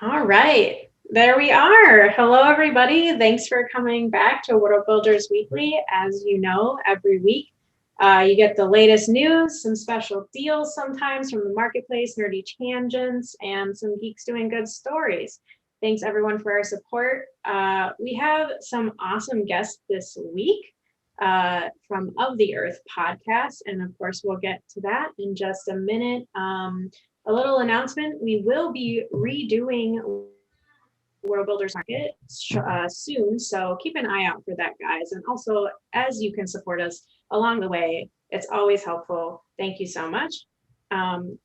All right, there we are. Hello, everybody. Thanks for coming back to World Builders Weekly. As you know, every week you get the latest news, some special deals sometimes from the marketplace, nerdy tangents, and some geeks doing good stories. Thanks, everyone, for our support. We have some awesome guests this week from Of the Earth podcast, and of course, we'll get to that in just a minute. A little announcement, we will be redoing World Builders Market soon, so keep an eye out for that, guys. And also, as you can support us along the way, it's always helpful. Thank you so much.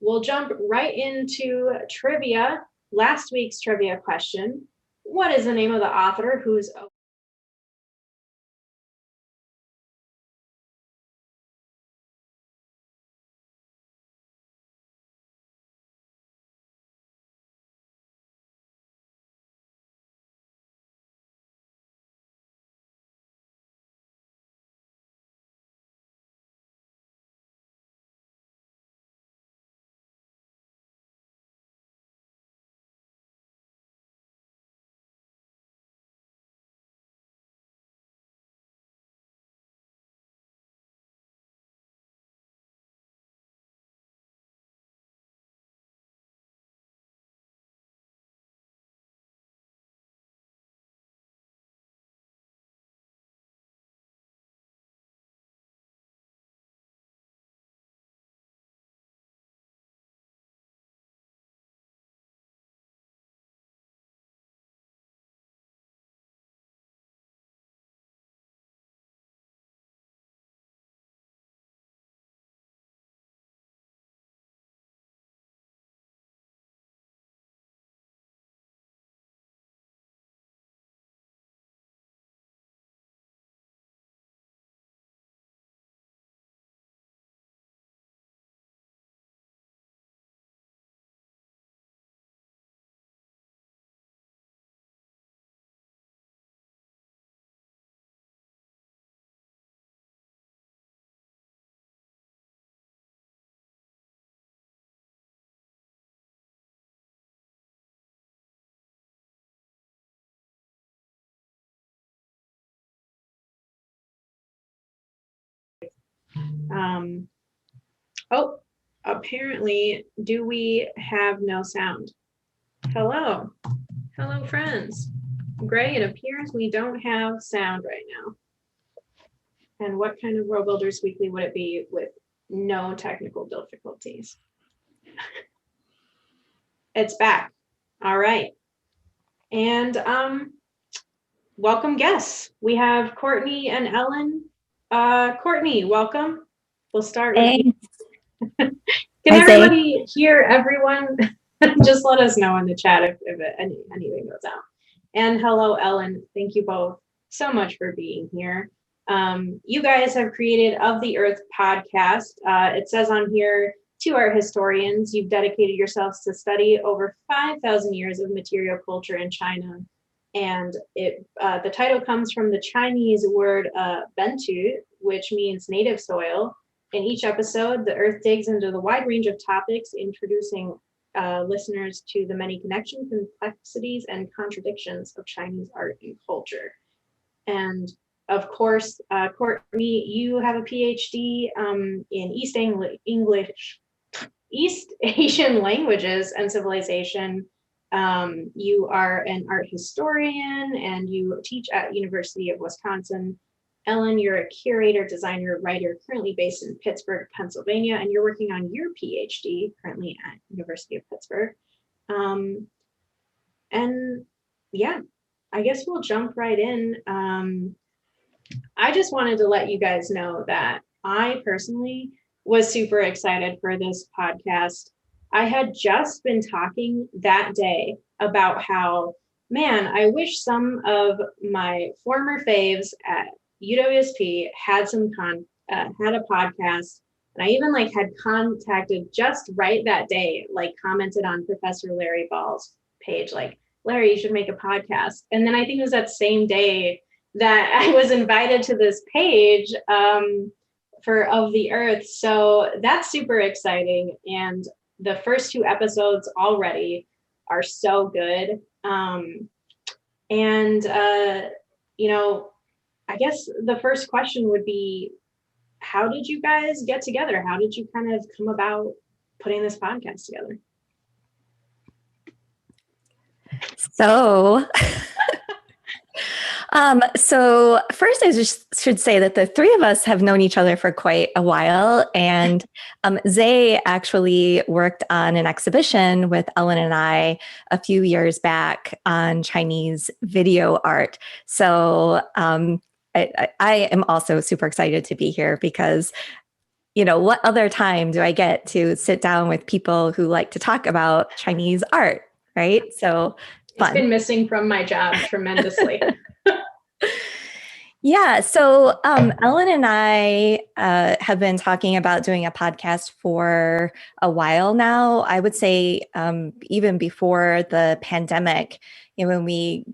We'll jump right into trivia. Last week's trivia question: what is the name of the author whose um, oh, apparently, do we have no sound? Hello. Hello, friends. Great, it appears we don't have sound right now. And what kind of World Builders Weekly would it be with no technical difficulties? It's back. All right. And welcome guests. We have Cortney and Ellen. Cortney, welcome. We'll start with you. Can everybody hear everyone? Just let us know in the chat if anything goes out. And hello, Ellen. Thank you both so much for being here. You guys have created Of the Earth podcast. It says on here, to our historians, you've dedicated yourselves to study over 5,000 years of material culture in China. And the title comes from the Chinese word bentu, which means native soil. In each episode, the Earth digs into the wide range of topics, introducing listeners to the many connections, complexities, and contradictions of Chinese art and culture. And of course, Cortney, you have a PhD in East Asian languages and civilization. You are an art historian and you teach at University of Wisconsin. Ellen, you're a curator, designer, writer, currently based in Pittsburgh, Pennsylvania, and you're working on your PhD currently at University of Pittsburgh. And yeah, I guess we'll jump right in. I just wanted to let you guys know that I personally was super excited for this podcast. I had just been talking that day about how, man, I wish some of my former faves at UWSP had had a podcast. And I even had contacted just right that day, commented on Professor Larry Ball's page, Larry, you should make a podcast. And then I think it was that same day that I was invited to this page for Of the Earth. So that's super exciting. And the first two episodes already are so good. I guess the first question would be, how did you guys get together? How did you kind of come about putting this podcast together? So first I just should say that the three of us have known each other for quite a while. And Zay actually worked on an exhibition with Ellen and I a few years back on Chinese video art. So I am also super excited to be here because, what other time do I get to sit down with people who like to talk about Chinese art, right? So fun. It's been missing from my job tremendously. Yeah. So Ellen and I have been talking about doing a podcast for a while now. I would say even before the pandemic, when we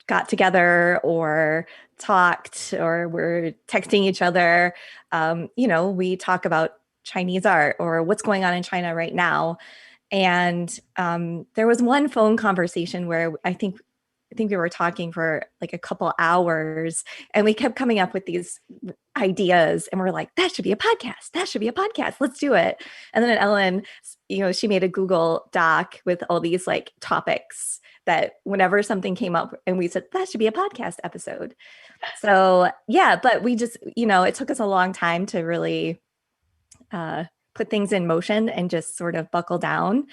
got together or talked or were texting each other, we talk about Chinese art or what's going on in China right now. And there was one phone conversation where I think we were talking for like a couple hours and we kept coming up with these ideas and we're like, that should be a podcast. That should be a podcast. Let's do it. And then Ellen, she made a Google Doc with all these like topics that whenever something came up and we said, that should be a podcast episode. So yeah, but we just, it took us a long time to really put things in motion and just sort of buckle down.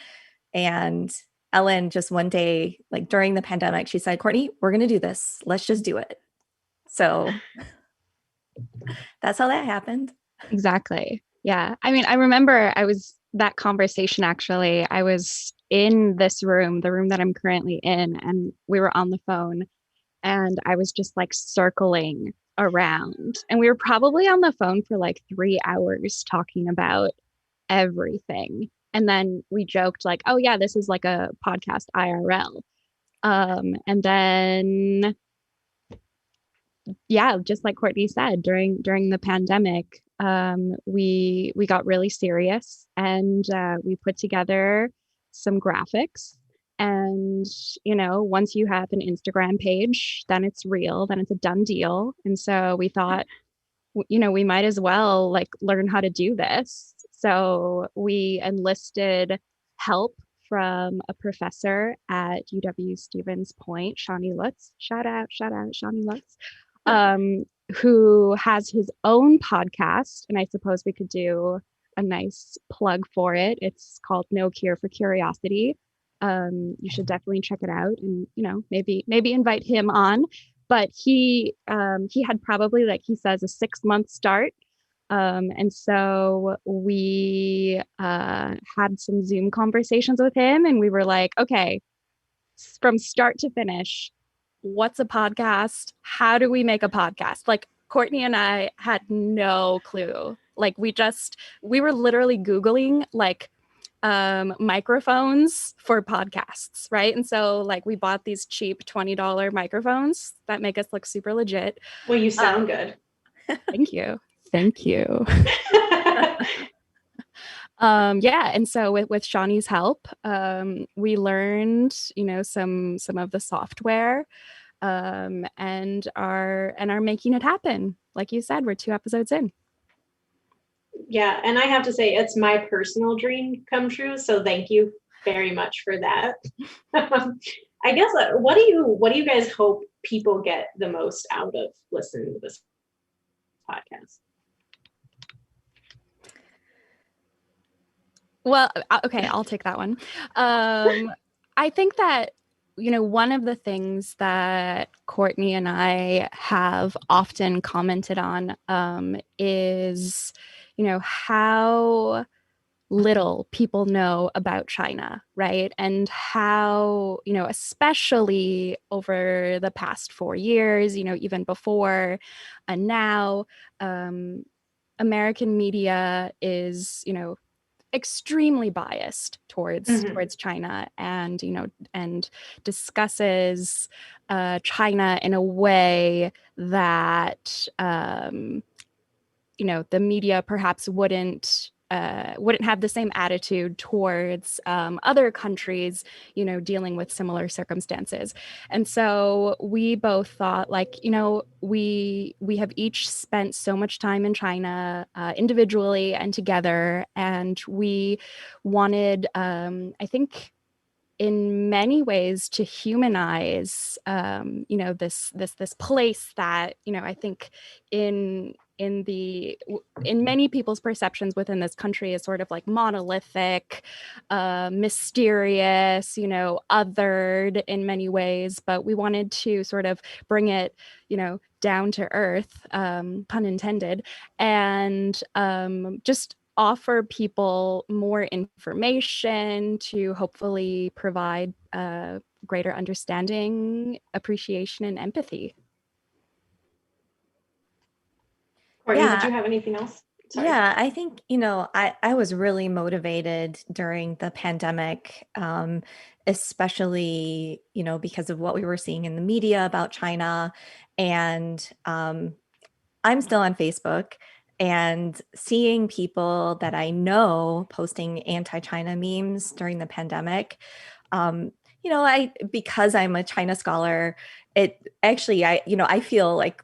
And Ellen just one day, like during the pandemic, she said, Cortney, we're going to do this. Let's just do it. So that's how that happened. Exactly. Yeah. I mean, I remember that conversation, actually, I was in this room, the room that I'm currently in, and we were on the phone and I was just like circling around and we were probably on the phone for like 3 hours talking about everything. And then we joked like, oh yeah, this is like a podcast IRL. And then, yeah, just like Cortney said, during the pandemic, we got really serious and we put together some graphics. And, once you have an Instagram page, then it's real, then it's a done deal. And so we thought, we might as well like learn how to do this. So we enlisted help from a professor at UW Stevens Point, Shawnee Lutz. Shout out, Shawnee Lutz, who has his own podcast. And I suppose we could do a nice plug for it. It's called No Cure for Curiosity. You should definitely check it out and, maybe invite him on. But he had probably, like he says, a 6-month start. And so we had some Zoom conversations with him and we were like, okay, from start to finish, what's a podcast? How do we make a podcast? Like Cortney and I had no clue. Like we were literally Googling like microphones for podcasts, right? And so like we bought these cheap $20 microphones that make us look super legit. Well, you sound good. Thank you. Yeah, and so with Shawnee's help, we learned, some of the software, and are making it happen. Like you said, we're 2 episodes in. Yeah, and I have to say it's my personal dream come true. So thank you very much for that. I guess what do you guys hope people get the most out of listening to this podcast? Well, okay, I'll take that one. I think that, one of the things that Cortney and I have often commented on is, how little people know about China, right? And how, especially over the past 4 years, even before and now, American media is, extremely biased towards China and and discusses China in a way that the media perhaps wouldn't wouldn't have the same attitude towards other countries, dealing with similar circumstances. And so we both thought, like, we have each spent so much time in China, individually and together, and we wanted, I think, in many ways, to humanize, this place that, I think in many people's perceptions within this country is sort of like monolithic, mysterious, othered in many ways. But we wanted to sort of bring it, down to earth, pun intended, and just offer people more information to hopefully provide greater understanding, appreciation, and empathy. Courtney, did Yeah. you have anything else? Sorry. Yeah, I think, I was really motivated during the pandemic, especially, because of what we were seeing in the media about China. And I'm still on Facebook, and seeing people that I know posting anti-China memes during the pandemic. Because I'm a China scholar, it actually, I feel like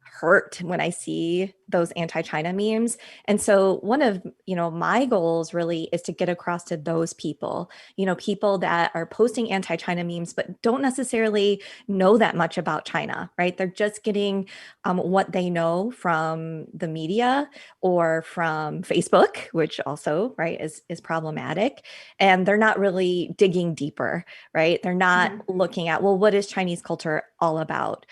hurt when I see those anti-China memes. And so one of, my goals really is to get across to those people, people that are posting anti-China memes, but don't necessarily know that much about China, right? They're just getting what they know from the media or from Facebook, which also, right, is problematic. And they're not really digging deeper, right? They're not looking at, well, what is Chinese culture all about?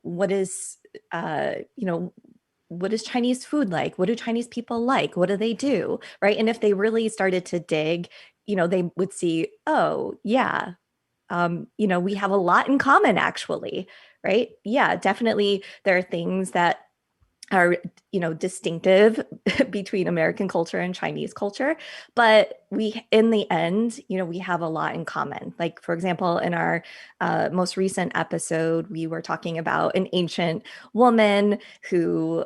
What is, what is Chinese food like? What do Chinese people like? What do they do? Right. And if they really started to dig, they would see, oh, yeah, we have a lot in common, actually. Right. Yeah, definitely. There are things that are, distinctive between American culture and Chinese culture, but in the end, we have a lot in common. Like, for example, in our most recent episode, we were talking about an ancient woman who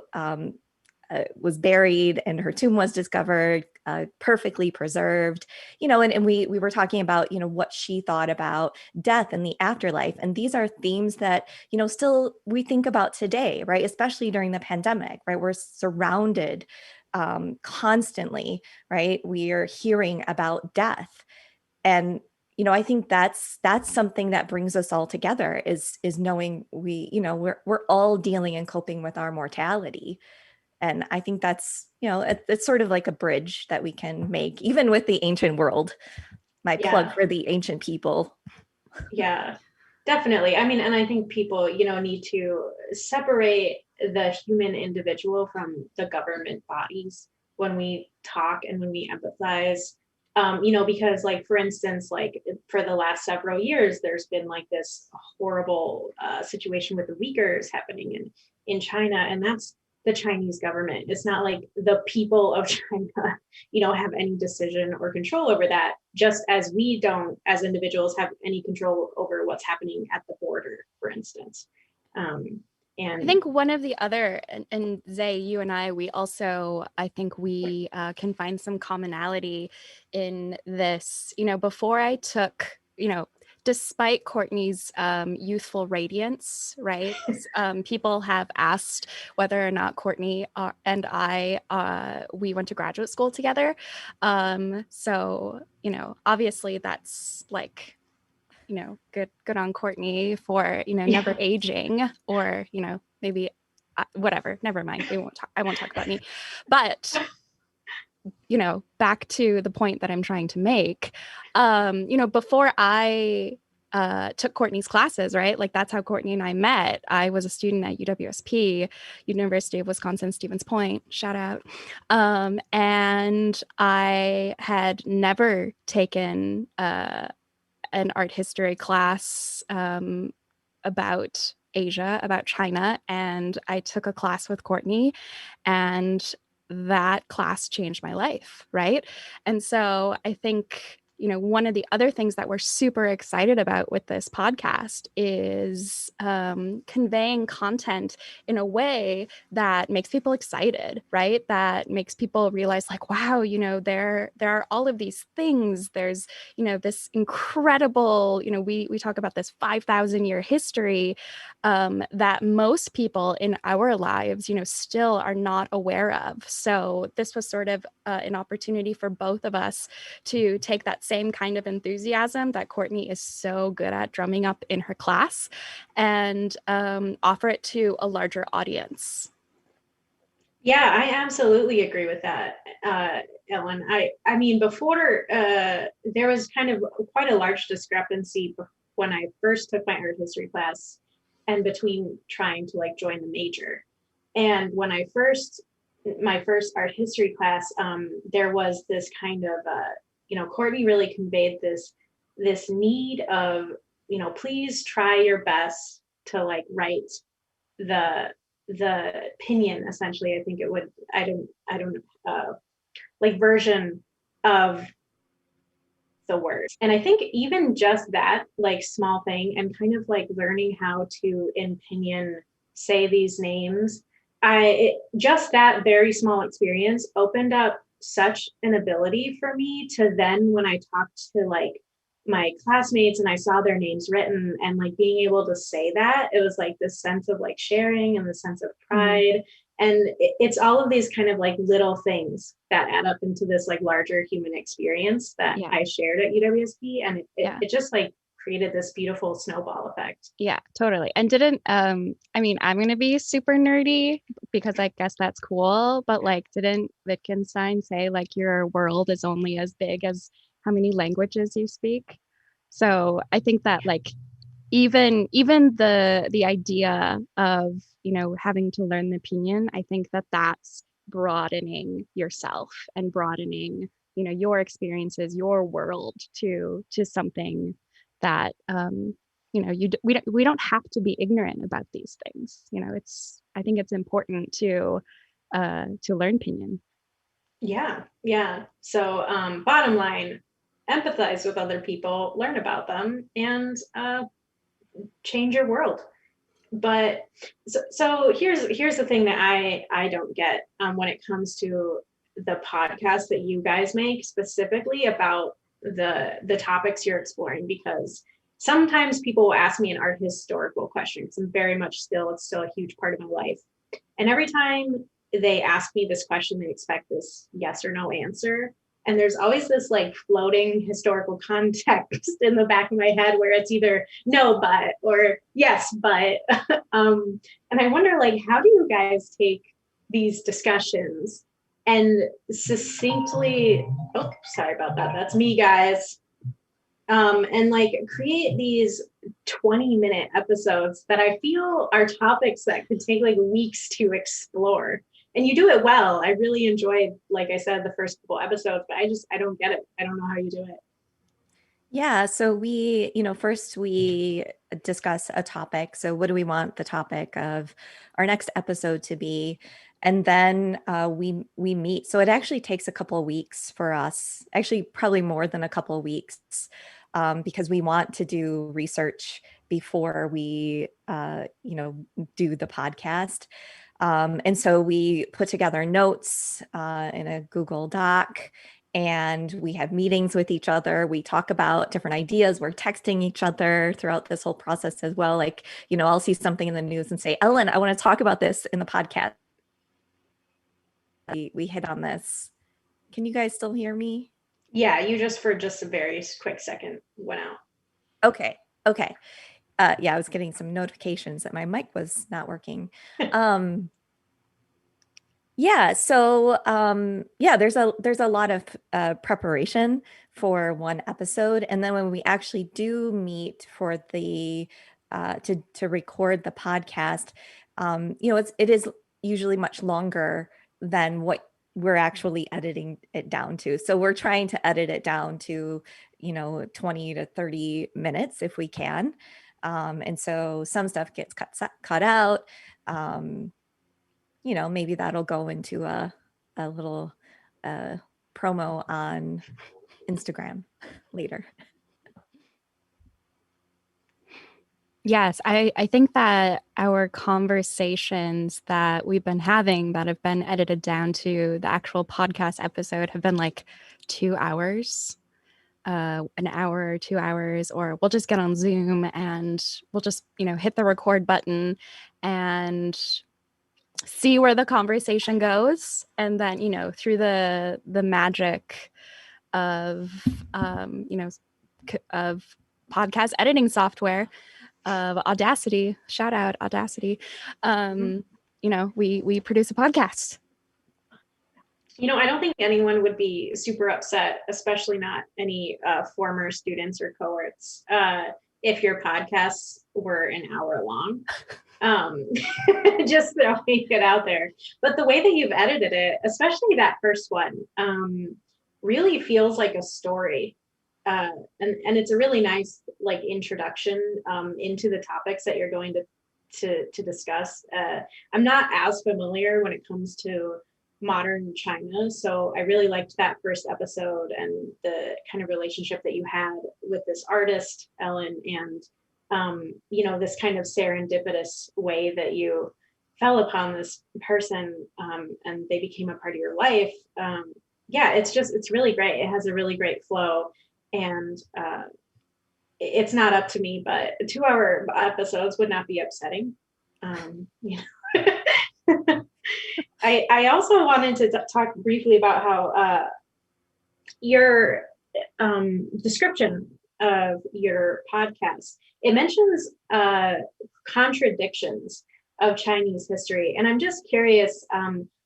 was buried, and her tomb was discovered, perfectly preserved, and we were talking about, what she thought about death and the afterlife. And these are themes that, still we think about today, right? Especially during the pandemic, right? We're surrounded constantly, right? We are hearing about death. And I think that's something that brings us all together, is knowing we're all dealing and coping with our mortality. And I think that's, it's sort of like a bridge that we can make, even with the ancient world. My plug for the ancient people. Yeah, definitely. I mean, and I think people, need to separate the human individual from the government bodies when we talk and when we empathize. Because, like, for instance, like, for the last several years, there's been like this horrible situation with the Uyghurs happening in China, and that's the Chinese government. It's not like the people of China, have any decision or control over that, just as we don't, as individuals, have any control over what's happening at the border, for instance. And I think one of the other, and Zay, you and we also, I think we can find some commonality in this. Before I took, despite Courtney's youthful radiance, right? People have asked whether or not Courtney and I, we went to graduate school together. So, obviously that's like, good on Courtney for, never aging, or, maybe whatever, never mind. I won't talk about me, but back to the point that I'm trying to make. Before I took Courtney's classes, right? Like, that's how Courtney and I met. I was a student at UWSP, University of Wisconsin-Stevens Point, shout out. And I had never taken an art history class about Asia, about China, and I took a class with Courtney, and that class changed my life, right? And so I think one of the other things that we're super excited about with this podcast is conveying content in a way that makes people excited, right? That makes people realize like, wow, there are all of these things. There's, this incredible, we talk about this 5,000-year history that most people in our lives, still are not aware of. So this was sort of an opportunity for both of us to take that same kind of enthusiasm that Cortney is so good at drumming up in her class and offer it to a larger audience. Yeah, I absolutely agree with that, Ellen. I mean, before there was kind of quite a large discrepancy when I first took my art history class and between trying to like join the major. And when my first art history class, there was this kind of, Courtney really conveyed this need of, please try your best to like write the opinion, essentially. I think it would, I don't like version of the words. And I think even just that like small thing and kind of like learning how to in opinion say these names, just that very small experience opened up such an ability for me to then when I talked to like my classmates and I saw their names written and like being able to say that, it was like this sense of like sharing and the sense of pride. And it's all of these kind of like little things that add up into this like larger human experience that I shared at UWSP. And it just like created this beautiful snowball effect. Yeah, totally. And didn't, I mean, I'm going to be super nerdy because I guess that's cool, but like, didn't Wittgenstein say like your world is only as big as how many languages you speak? So I think that like, even the idea of having to learn the opinion, I think that that's broadening yourself and broadening your experiences, your world to something that we don't have to be ignorant about these things. I think it's important to learn opinion. Yeah. So bottom line, empathize with other people, learn about them, and change your world. But so here's the thing that I don't get when it comes to the podcast that you guys make specifically about the topics you're exploring, because sometimes people will ask me an art historical question because I'm very much it's still a huge part of my life. And every time they ask me this question, they expect this yes or no answer. And there's always this like floating historical context in the back of my head where it's either no, but, or yes, but. And I wonder, like, how do you guys take these discussions and succinctly, oh, sorry about that. That's me, guys. And like create these 20-minute episodes that I feel are topics that could take like weeks to explore. And you do it well. I really enjoyed, like I said, the first couple episodes, but I don't get it. I don't know how you do it. Yeah, so first we discuss a topic. So what do we want the topic of our next episode to be? And then we meet. So it actually takes a couple of weeks for us, actually probably more than a couple of weeks, because we want to do research before we, do the podcast. And so we put together notes in a Google Doc, and we have meetings with each other. We talk about different ideas. We're texting each other throughout this whole process as well. Like, I'll see something in the news and say, Ellen, I want to talk about this in the podcast. We hit on this. Can you guys still hear me? Yeah, you just for just a very quick second went out. Okay. Yeah, I was getting some notifications that my mic was not working. Yeah, so there's a lot of preparation for one episode, and then when we actually do meet for the to record the podcast, it is usually much longer than what we're actually editing it down to. So we're trying to edit it down to 20 to 30 minutes if we can, and so some stuff gets cut out. Maybe that'll go into a little promo on Instagram later. Yes, I think that our conversations that we've been having that have been edited down to the actual podcast episode have been like 2 hours, an hour, 2 hours, or we'll just get on Zoom and we'll just, hit the record button and see where the conversation goes. And then, through the magic of, of podcast editing software, of Audacity, shout out Audacity, we produce a podcast. I don't think anyone would be super upset, especially not any former students or cohorts, if your podcasts were an hour long. Just throwing it out there. But the way that you've edited it, especially that first one, really feels like a story. And it's a really nice introduction into the topics that you're going to discuss. I'm not as familiar when it comes to modern China, so I really liked that first episode and the kind of relationship that you had with this artist, Ellen, and this kind of serendipitous way that you fell upon this person and they became a part of your life. It's really great. It has a really great flow. And it's not up to me, but 2 hour episodes would not be upsetting. I also wanted to talk briefly about how your description of your podcast, it mentions contradictions of Chinese history. And I'm just curious,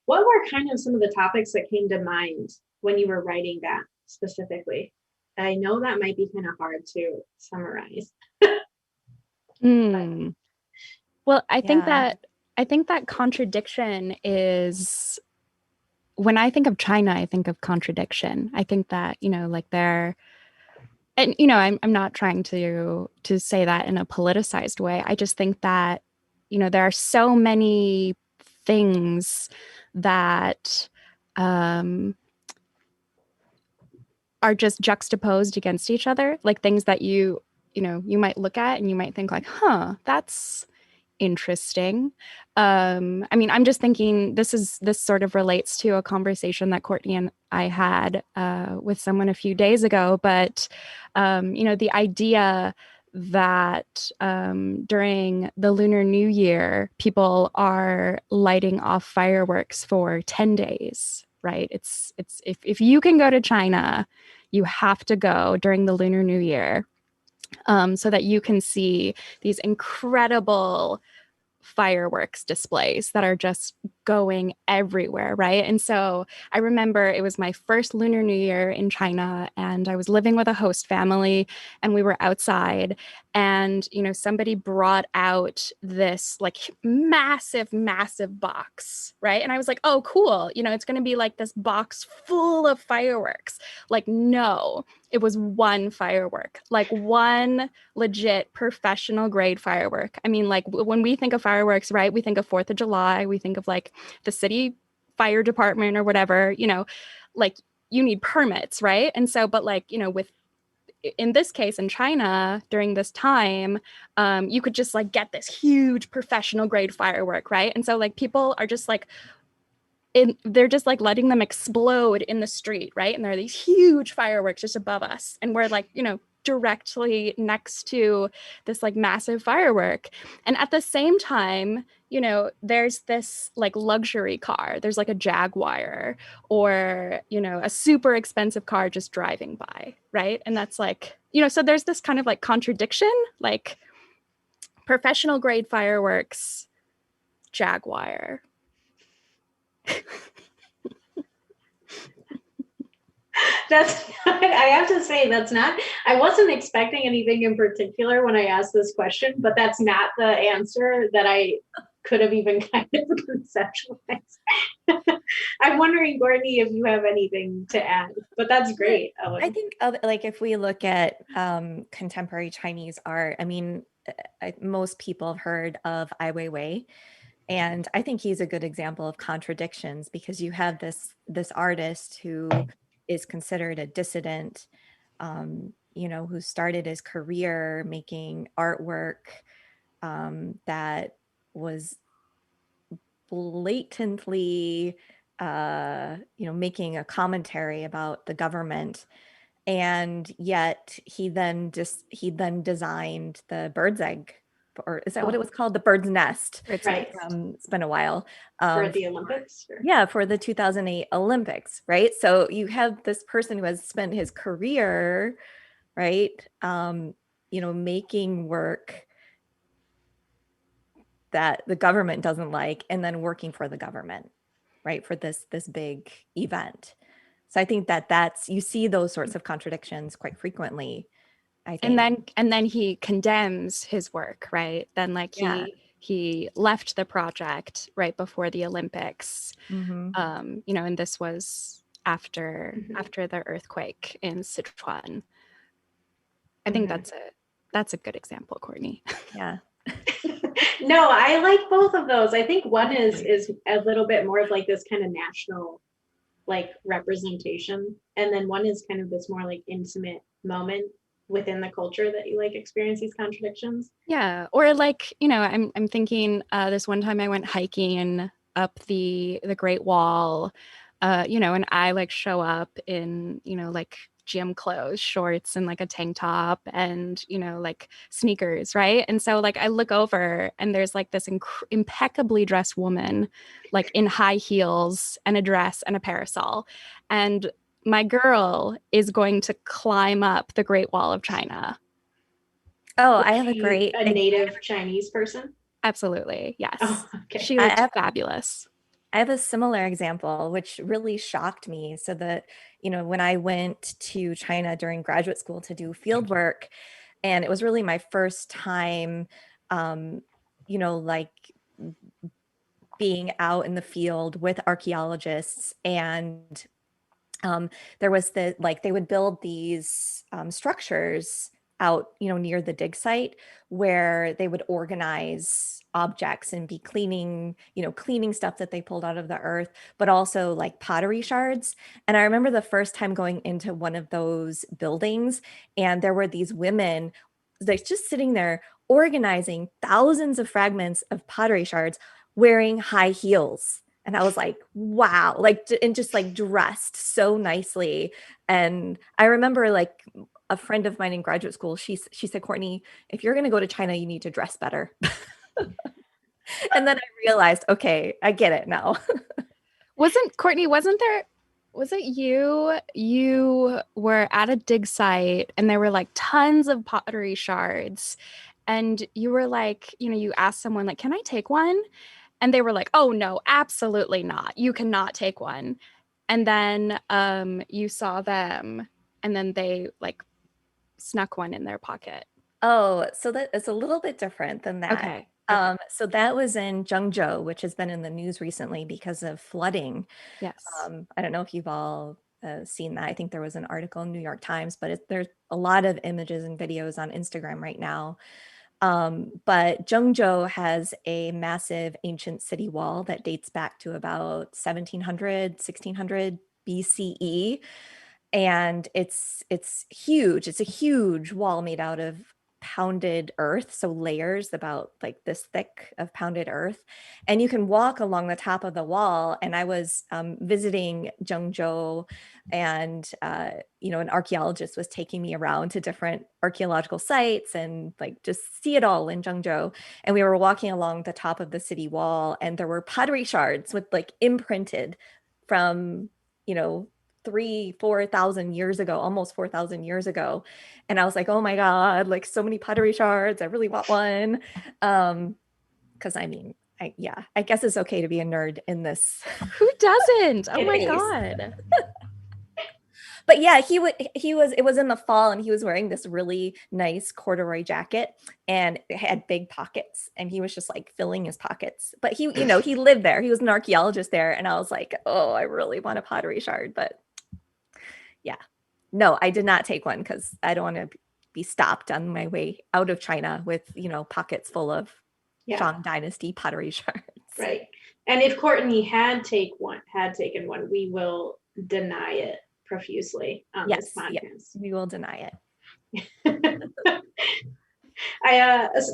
what were kind of some of the topics that came to mind when you were writing that specifically? I know that might be kind of hard to summarize. Well, I think that contradiction is, when I think of China, I think of contradiction. I think that, and I'm not trying to say that in a politicized way. I just think that, there are so many things that are just juxtaposed against each other, like things that you might look at and you might think like, that's interesting. I'm just thinking this sort of relates to a conversation that Cortney and I had with someone a few days ago, but the idea that during the Lunar New Year, people are lighting off fireworks for 10 days, right? It's if you can go to China, you have to go during the Lunar New Year, so that you can see these incredible fireworks displays that are just going everywhere, right? And so I remember it was my first Lunar New Year in China, and I was living with a host family, and we were outside, and somebody brought out this like massive box, right? And I was like, oh cool, it's going to be like this box full of fireworks. Like, no, it was one firework, like one legit professional grade firework. I mean, like when we think of fireworks, right, we think of 4th of July, we think of like the city fire department or whatever, like you need permits, right? And so, but like, with, in this case in China during this time, you could just like get this huge professional grade firework, right? And so like people are just like, they're just like letting them explode in the street, right? And there are these huge fireworks just above us, and we're like, directly next to this like massive firework. And at the same time, there's this like luxury car, there's like a Jaguar or a super expensive car just driving by, right? And that's like, so there's this kind of like contradiction, like professional grade fireworks, Jaguar. I have to say, I wasn't expecting anything in particular when I asked this question, but that's not the answer that I could have even kind of conceptualized. I'm wondering, Courtney, if you have anything to add, but that's great. Ellen. I think like if we look at contemporary Chinese art, I mean, most people have heard of Ai Weiwei. And I think he's a good example of contradictions, because you have this artist who is considered a dissident, who started his career making artwork that was blatantly, making a commentary about the government. And yet he then designed the bird's egg, or is that what it was called? The bird's nest. Right. It's been a while. For the Olympics? Yeah, for the 2008 Olympics, right? So you have this person who has spent his career, right, making work that the government doesn't like, and then working for the government, right, for this big event. So I think that's you see those sorts of contradictions quite frequently, I think. And then he condemns his work, right? Then like Yeah. he left the project right before the Olympics. Mm-hmm. And this was after Mhm. after the earthquake in Sichuan. I think Mhm. that's a good example, Courtney. Yeah. No, I like both of those. I think one is a little bit more of like this kind of national like representation, and then one is kind of this more like intimate moment within the culture that you like experience these contradictions. Yeah, or like, I'm thinking this one time I went hiking up the Great Wall, and I like show up in, like gym clothes, shorts and like a tank top and, like sneakers, right? And so like I look over and there's like this impeccably dressed woman like in high heels and a dress and a parasol. And my girl is going to climb up the Great Wall of China. Oh, Was I have a she great a native Chinese person? Absolutely. Yes. Oh, okay. She I looked have fabulous. I have a similar example, which really shocked me. So that, when I went to China during graduate school to do field work, and it was really my first time, like being out in the field with archaeologists. And there was they would build these structures out, near the dig site, where they would organize objects and be cleaning stuff that they pulled out of the earth, but also like pottery shards. And I remember the first time going into one of those buildings, and there were these women like just sitting there organizing thousands of fragments of pottery shards wearing high heels. And I was like, wow, like, and just like dressed so nicely. And I remember like a friend of mine in graduate school, she said, Courtney, if you're going to go to China, you need to dress better. And then I realized, okay, I get it now. Wasn't there, was it you were at a dig site and there were like tons of pottery shards and you were like, you asked someone like, can I take one? And they were like, oh no, absolutely not. You cannot take one. And then you saw them and then they like snuck one in their pocket. Oh, so that is a little bit different than that. Okay. Okay. So that was in Zhengzhou, which has been in the news recently because of flooding. Yes. I don't know if you've all seen that. I think there was an article in New York Times, but there's a lot of images and videos on Instagram right now. But Zhengzhou has a massive ancient city wall that dates back to about 1700, 1600 BCE. And it's huge. It's a huge wall made out of pounded earth, so layers about like this thick of pounded earth, and you can walk along the top of the wall. And I was visiting Zhengzhou, and an archaeologist was taking me around to different archaeological sites and like just see it all in Zhengzhou. And we were walking along the top of the city wall, and there were pottery shards with like imprinted from you know 3,000-4,000 years ago, almost 4,000 years ago. And I was like, oh my God, like so many pottery shards. I really want one. Because I mean, I guess it's okay to be a nerd in this Who doesn't? Oh It my is. God. but yeah, it was in the fall, and he was wearing this really nice corduroy jacket, and it had big pockets, and he was just like filling his pockets. But he lived there. He was an archaeologist there. And I was like, oh, I really want a pottery shard. But yeah, no, I did not take one because I don't want to be stopped on my way out of China with, pockets full of Yeah, Shang Dynasty pottery shards. right. And if Courtney had taken one, we will deny it profusely on this Yes, podcast. we will deny it.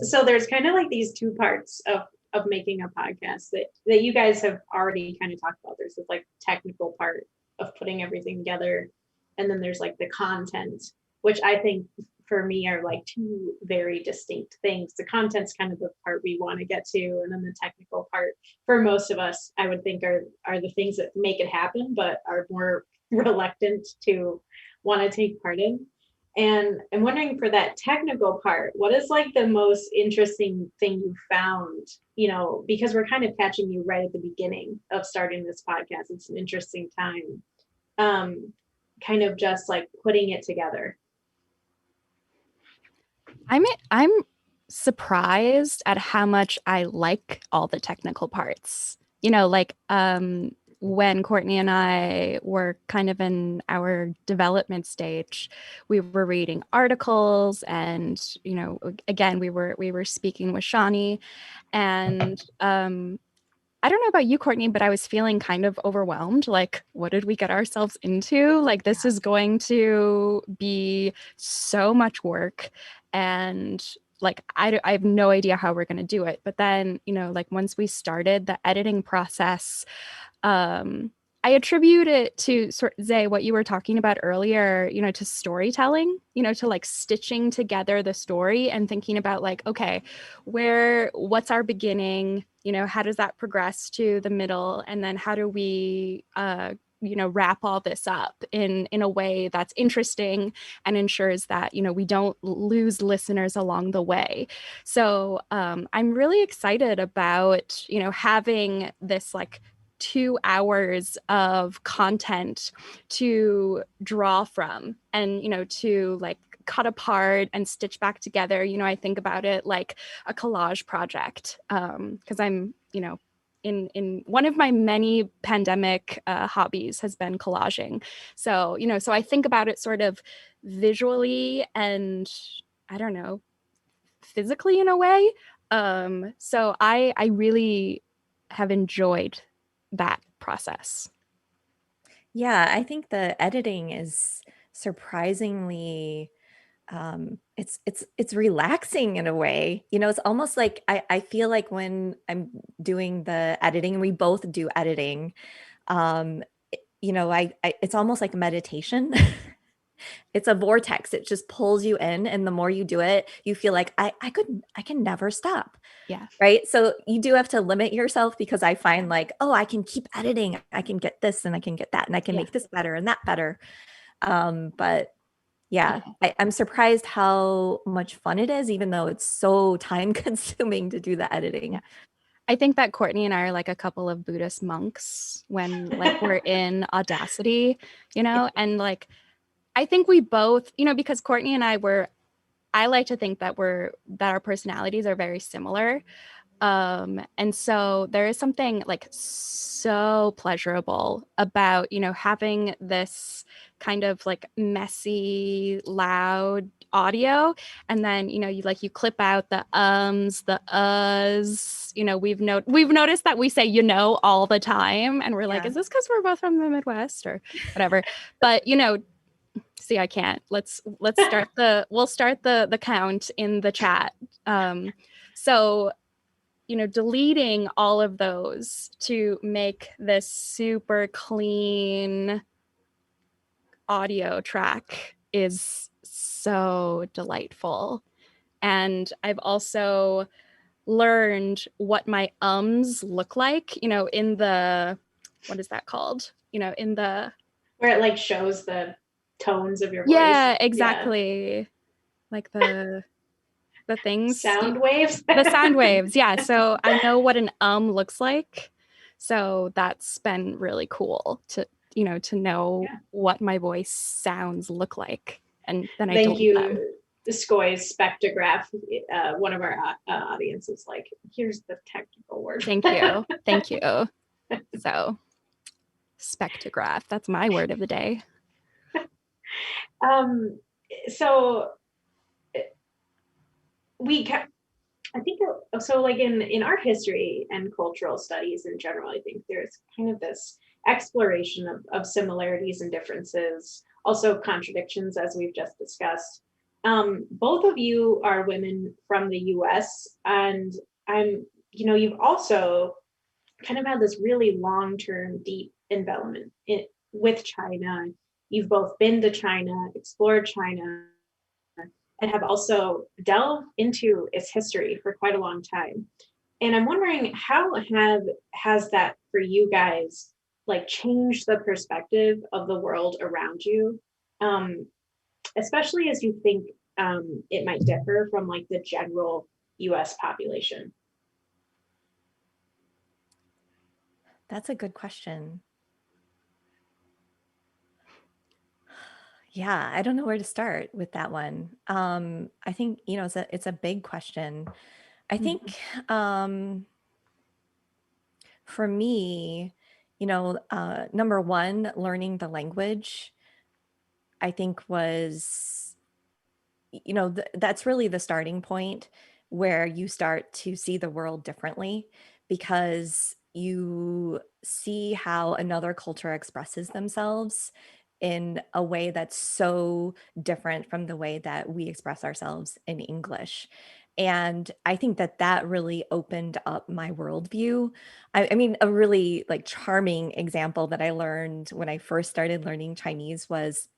So there's kind of like these two parts of making a podcast that you guys have already kind of talked about. There's this like technical part of putting everything together, and then there's like the content, which I think for me are like two very distinct things. The content's kind of the part we want to get to, and then the technical part for most of us, I would think are the things that make it happen, but are more reluctant to want to take part in. And I'm wondering, for that technical part, what is like the most interesting thing you found, because we're kind of catching you right at the beginning of starting this podcast. It's an interesting time, kind of just like putting it together. I'm surprised at how much I like all the technical parts. Like when Cortney and I were kind of in our development stage, we were reading articles, and again, we were speaking with Shawnee, and I don't know about you, Cortney, but I was feeling kind of overwhelmed. Like, what did we get ourselves into? Like, this is going to be so much work. And like, I have no idea how we're going to do it. But then, like once we started the editing process, I attribute it to Zay, what you were talking about earlier, to storytelling, to like stitching together the story and thinking about like, okay, what's our beginning? How does that progress to the middle? And then how do we, wrap all this up in a way that's interesting and ensures that, we don't lose listeners along the way. So I'm really excited about, having this like 2 hours of content to draw from and, to like cut apart and stitch back together. I think about it like a collage project, because I'm, in one of my many pandemic hobbies has been collaging. So, so I think about it sort of visually and I don't know, physically in a way. So I really have enjoyed that process. Yeah, I think the editing is surprisingly it's relaxing in a way. It's almost like I feel like when I'm doing the editing, and we both do editing, um, I it's almost like meditation. It's a vortex. It just pulls you in, and the more you do it, you feel like I can never stop. Yeah. Right. So you do have to limit yourself, because I find like, oh, I can keep editing. I can get this and I can get that, and I can make this better and that better. But yeah, I'm surprised how much fun it is, even though it's so time consuming to do the editing. Yeah. I think that Cortney and I are like a couple of Buddhist monks when like we're in Audacity, and like I think we both, because Cortney and I like to think that our personalities are very similar. And so there is something like so pleasurable about, having this kind of like messy, loud audio. And then, you clip out the ums, the uhs, we've noticed that we say, all the time. And we're like, is this because we're both from the Midwest or whatever? But, see, I can't. We'll start the count in the chat. So deleting all of those to make this super clean audio track is so delightful. And I've also learned what my ums look like, in the, what is that called? In the Where it like shows the tones of your voice. Yeah, exactly. Yeah. Like the things. Sound waves. The sound waves. Yeah. So I know what an looks like. So that's been really cool to know what my voice sounds look like. And then I Thank you, them. Scoy's spectrograph. One of our audience is like, here's the technical word. Thank you. Thank you. So spectrograph, that's my word of the day. So I think so, like in our history and cultural studies in general, I think there's kind of this exploration of similarities and differences, also contradictions, as we've just discussed. Both of you are women from the US, and you've also kind of had this really long-term, deep involvement with China. You've both been to China, explored China, and have also delved into its history for quite a long time. And I'm wondering, how has that for you guys like changed the perspective of the world around you, um, especially as you think it might differ from like the general U.S. population? That's a good question. Yeah, I don't know where to start with that one. I think, it's a big question. I think for me, number one, learning the language, I think was, that's really the starting point where you start to see the world differently because you see how another culture expresses themselves in a way that's so different from the way that we express ourselves in English. And I think that that really opened up my worldview. I mean, a really like charming example that I learned when I first started learning Chinese was,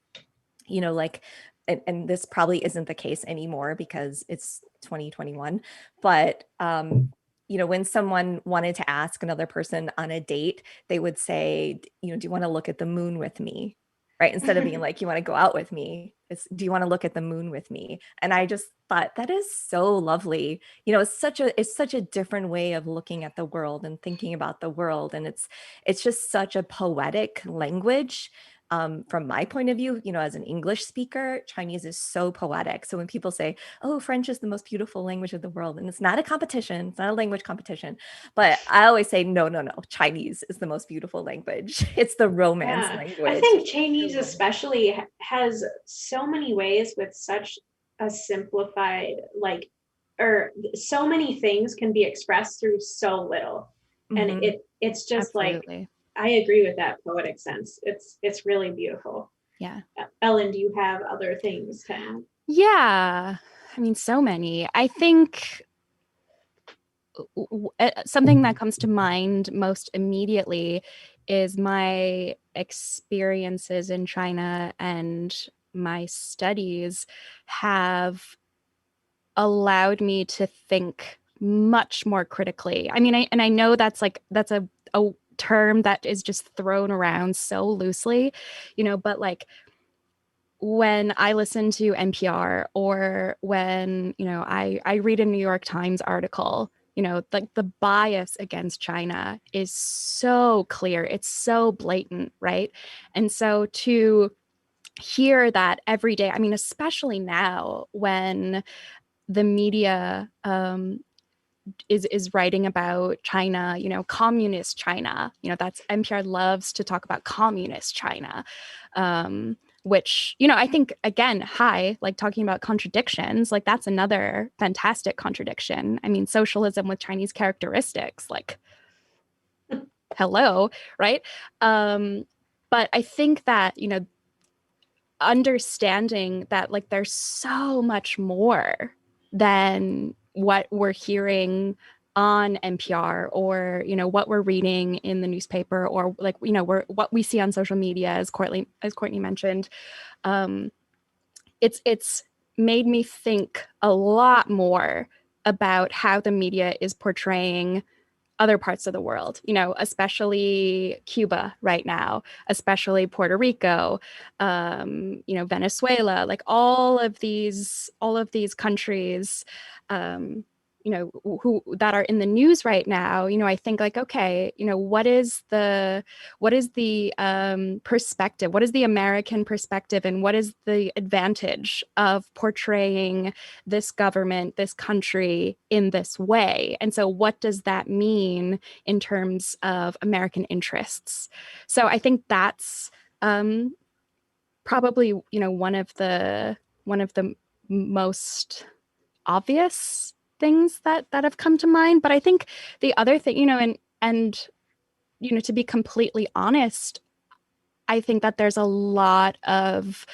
like, and this probably isn't the case anymore because it's 2021, but when someone wanted to ask another person on a date, they would say, do you want to look at the moon with me? Right? Instead of being like, you want to go out with me, it's, do you want to look at the moon with me? And I just thought that is so lovely. It's such a different way of looking at the world and thinking about the world. And it's just such a poetic language. From my point of view, as an English speaker, Chinese is so poetic. So when people say, oh, French is the most beautiful language of the world, and it's not a competition, it's not a language competition, but I always say, no, no, no, Chinese is the most beautiful language. It's the romance Yeah, I language. think Chinese especially has so many ways with such a simplified, like, or so many things can be expressed through so little. And Mhm. it's just like, Absolutely. I agree with that poetic sense. It's really beautiful. Yeah. Ellen, do you have other things to add? Yeah. I mean, so many. I think something that comes to mind most immediately is my experiences in China and my studies have allowed me to think much more critically. I mean, I know that's a term that is just thrown around so loosely, but like when I listen to NPR or when, I read a New York Times article, like the bias against China is so clear. It's so blatant, right? And so to hear that every day, I mean, especially now when the media is writing about China, communist China, that's NPR loves to talk about communist China. Which, I think, again, like talking about contradictions, like that's another fantastic contradiction. I mean, socialism with Chinese characteristics, like, hello, right? But I think that, understanding that like there's so much more than what we're hearing on NPR or what we're reading in the newspaper or like what we see on social media as Cortney mentioned. It's made me think a lot more about how the media is portraying other parts of the world, especially Cuba right now, especially Puerto Rico, Venezuela, like all of these countries, um, who that are in the news right now. I think like, okay, what is the perspective? What is the American perspective, and what is the advantage of portraying this government, this country in this way? And so what does that mean in terms of American interests? So I think that's probably, one of the most obvious things that have come to mind. But I think the other thing, and to be completely honest, I think that there's a lot of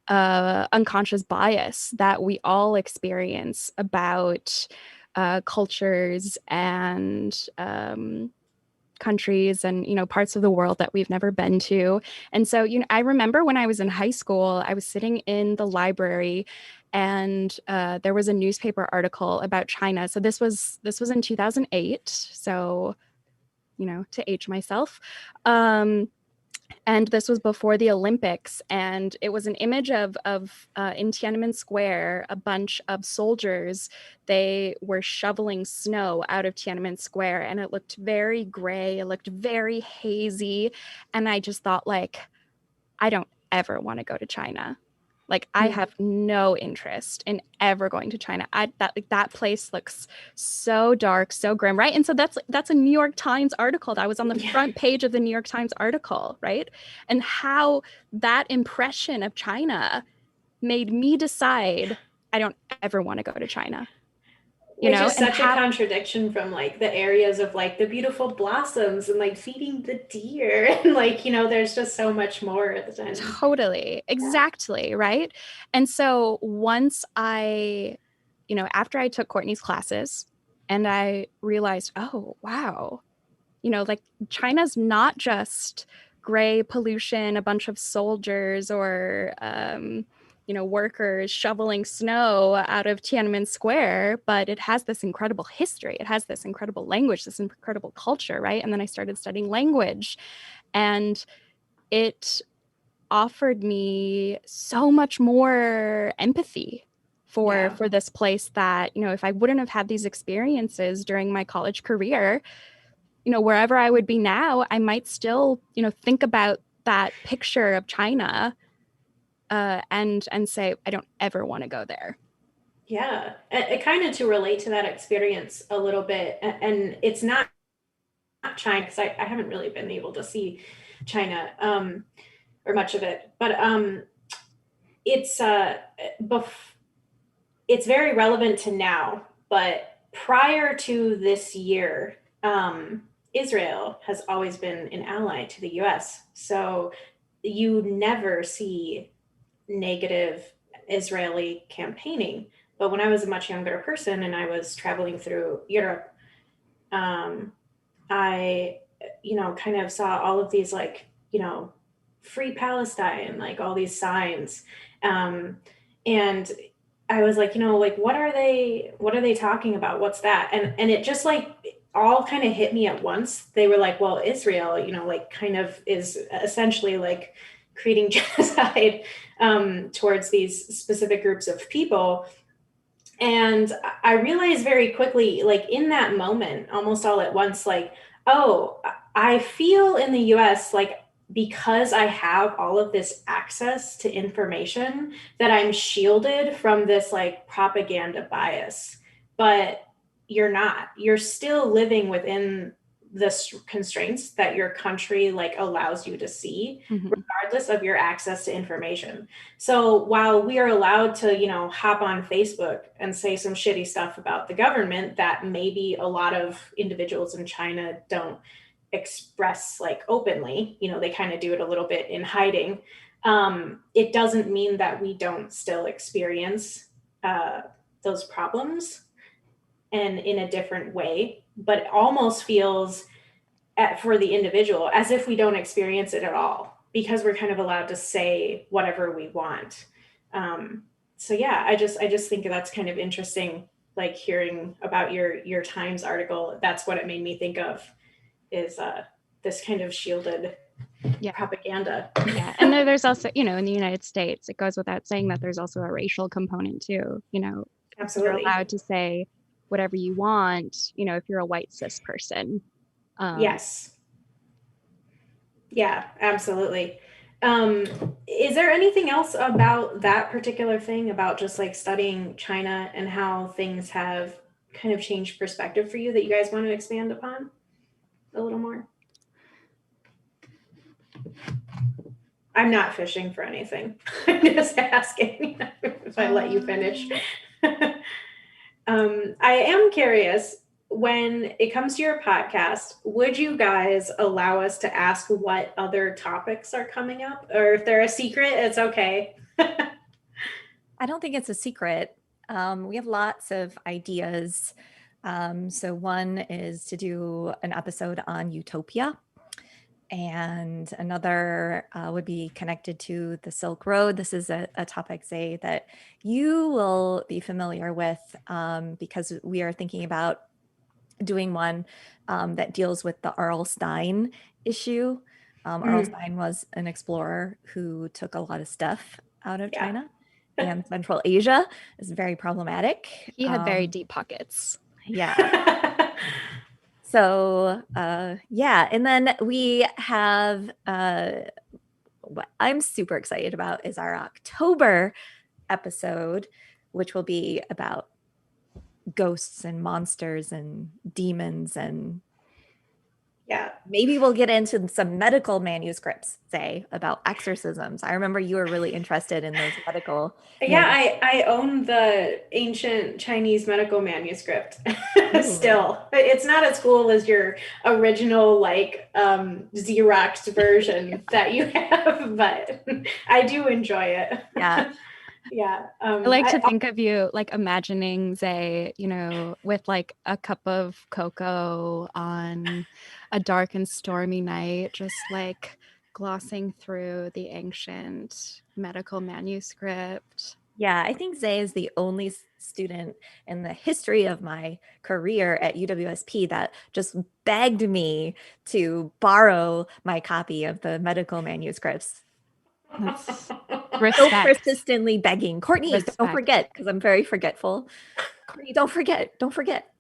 unconscious bias that we all experience about cultures and countries and parts of the world that we've never been to. And so I remember when I was in high school, I was sitting in the library, and there was a newspaper article about China. So this was in 2008, so to age myself. And this was before the Olympics, and it was an image of in Tiananmen Square, a bunch of soldiers. They were shoveling snow out of Tiananmen Square, and it looked very gray. It looked very hazy, and I just thought, like, I don't ever want to go to China. Like, I have no interest in ever going to China. That place looks so dark, so grim, right? And so that's a New York Times article. That was on the front page of the New York Times article, right? And how that impression of China made me decide I don't ever want to go to China. Which is such a contradiction from like the areas of like the beautiful blossoms and like feeding the deer and like, there's just so much more at the time. Totally. Exactly. Right. And so once after I took Courtney's classes and I realized, oh, wow, like China's not just gray pollution, a bunch of soldiers or, workers shoveling snow out of Tiananmen Square, but it has this incredible history. It has this incredible language, this incredible culture, right? And then I started studying language, and it offered me so much more empathy for this place that, if I wouldn't have had these experiences during my college career, wherever I would be now, I might still, think about that picture of China and say, I don't ever want to go there. Yeah, it kind of to relate to that experience a little bit, and it's not China because I haven't really been able to see China or much of it, but it's it's very relevant to now. But prior to this year, Israel has always been an ally to the U.S., so you never see negative Israeli campaigning. But when I was a much younger person and I was traveling through Europe, I, kind of saw all of these like, free Palestine, like all these signs. And I was like, like, what are they talking about? What's that? And it just like all kind of hit me at once. They were like, well, Israel, like kind of is essentially like creating genocide towards these specific groups of people. And I realized very quickly, like in that moment, almost all at once, like, oh, I feel in the US, like because I have all of this access to information, that I'm shielded from this like propaganda bias. But you're not. You're still living within the constraints that your country like allows you to see, regardless of your access to information. So while we are allowed to, hop on Facebook and say some shitty stuff about the government that maybe a lot of individuals in China don't express like openly, they kind of do it a little bit in hiding. It doesn't mean that we don't still experience those problems and in a different way, but it almost feels for the individual as if we don't experience it at all because we're kind of allowed to say whatever we want. So yeah, I just think that's kind of interesting, like hearing about your Times article. That's what it made me think of, is this kind of shielded propaganda. Yeah. And there's also, in the United States, it goes without saying that there's also a racial component too. Absolutely. You're allowed to say whatever you want, if you're a white cis person. Yes. Yeah, absolutely. Is there anything else about that particular thing, about just like studying China and how things have kind of changed perspective for you, that you guys want to expand upon a little more? I'm not fishing for anything. I'm just asking if I let you finish. I am curious, when it comes to your podcast, would you guys allow us to ask what other topics are coming up? Or if they're a secret, it's okay. I don't think it's a secret. We have lots of ideas. So one is to do an episode on utopia, and another would be connected to the Silk Road. This is a topic, Zay, that you will be familiar with because we are thinking about doing one that deals with the R.L. Stein issue. R.L. Stein was an explorer who took a lot of stuff out of China and Central Asia. It's very problematic. He had very deep pockets. Yeah. So, yeah. And then we have what I'm super excited about is our October episode, which will be about ghosts and monsters and demons, and maybe we'll get into some medical manuscripts, say, about exorcisms. I remember you were really interested in those medical. I own the ancient Chinese medical manuscript still. It's not as cool as your original Xerox version that you have, but I do enjoy it. Yeah. Yeah. I like to think of you like imagining, Zay, with like a cup of cocoa on a dark and stormy night, just like glossing through the ancient medical manuscript. Yeah, I think Zay is the only student in the history of my career at UWSP that just begged me to borrow my copy of the medical manuscripts. So persistently begging, Cortney, don't forget, because I'm very forgetful. Cortney, don't forget.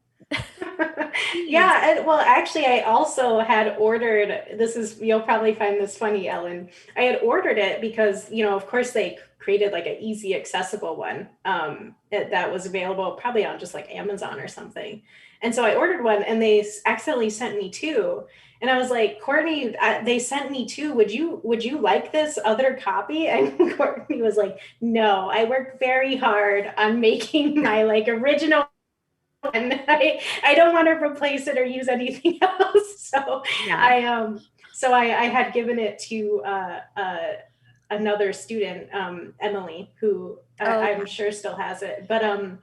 Yeah, well, actually, I also had ordered, you'll probably find this funny, Ellen. I had ordered it because, of course, they created like an easy, accessible one that was available probably on just like Amazon or something. And so I ordered one and they accidentally sent me two. And I was like, Cortney, they sent me two. Would you like this other copy? And Cortney was like, no, I worked very hard on making my original, and I don't want to replace it or use anything else. So yeah. I had given it to another student, Emily, who I'm sure still has it. But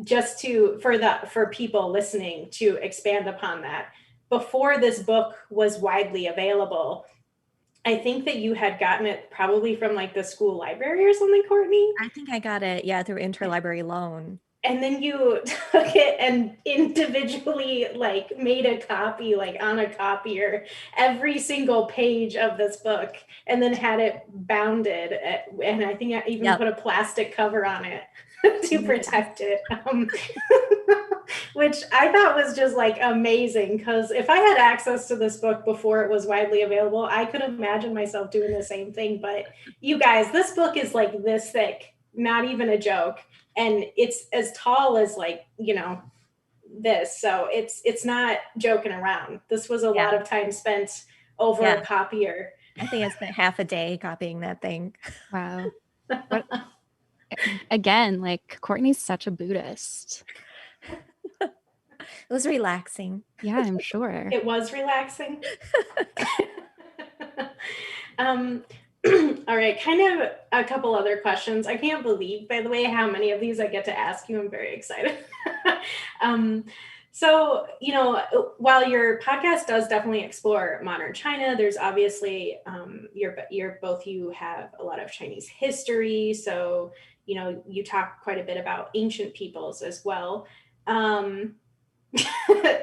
just for people listening to expand upon that, before this book was widely available, I think that you had gotten it probably from the school library or something, Cortney. I think I got it, through interlibrary loan. And then you took it and individually made a copy on a copier, every single page of this book, and then had it bounded and I think I even put a plastic cover on it to protect it, which I thought was just amazing, because if I had access to this book before it was widely available, I could imagine myself doing the same thing. But you guys, this book is this thick, not even a joke. And it's as tall as this. So it's not joking around. This was a lot of time spent over a copier. I think I spent half a day copying that thing. Wow. Again, Cortney's such a Buddhist. It was relaxing. Yeah, I'm sure. It was relaxing. All right, kind of a couple other questions. I can't believe, by the way, how many of these I get to ask you. I'm very excited. So, while your podcast does definitely explore modern China, there's obviously, both you have a lot of Chinese history. So, you talk quite a bit about ancient peoples as well.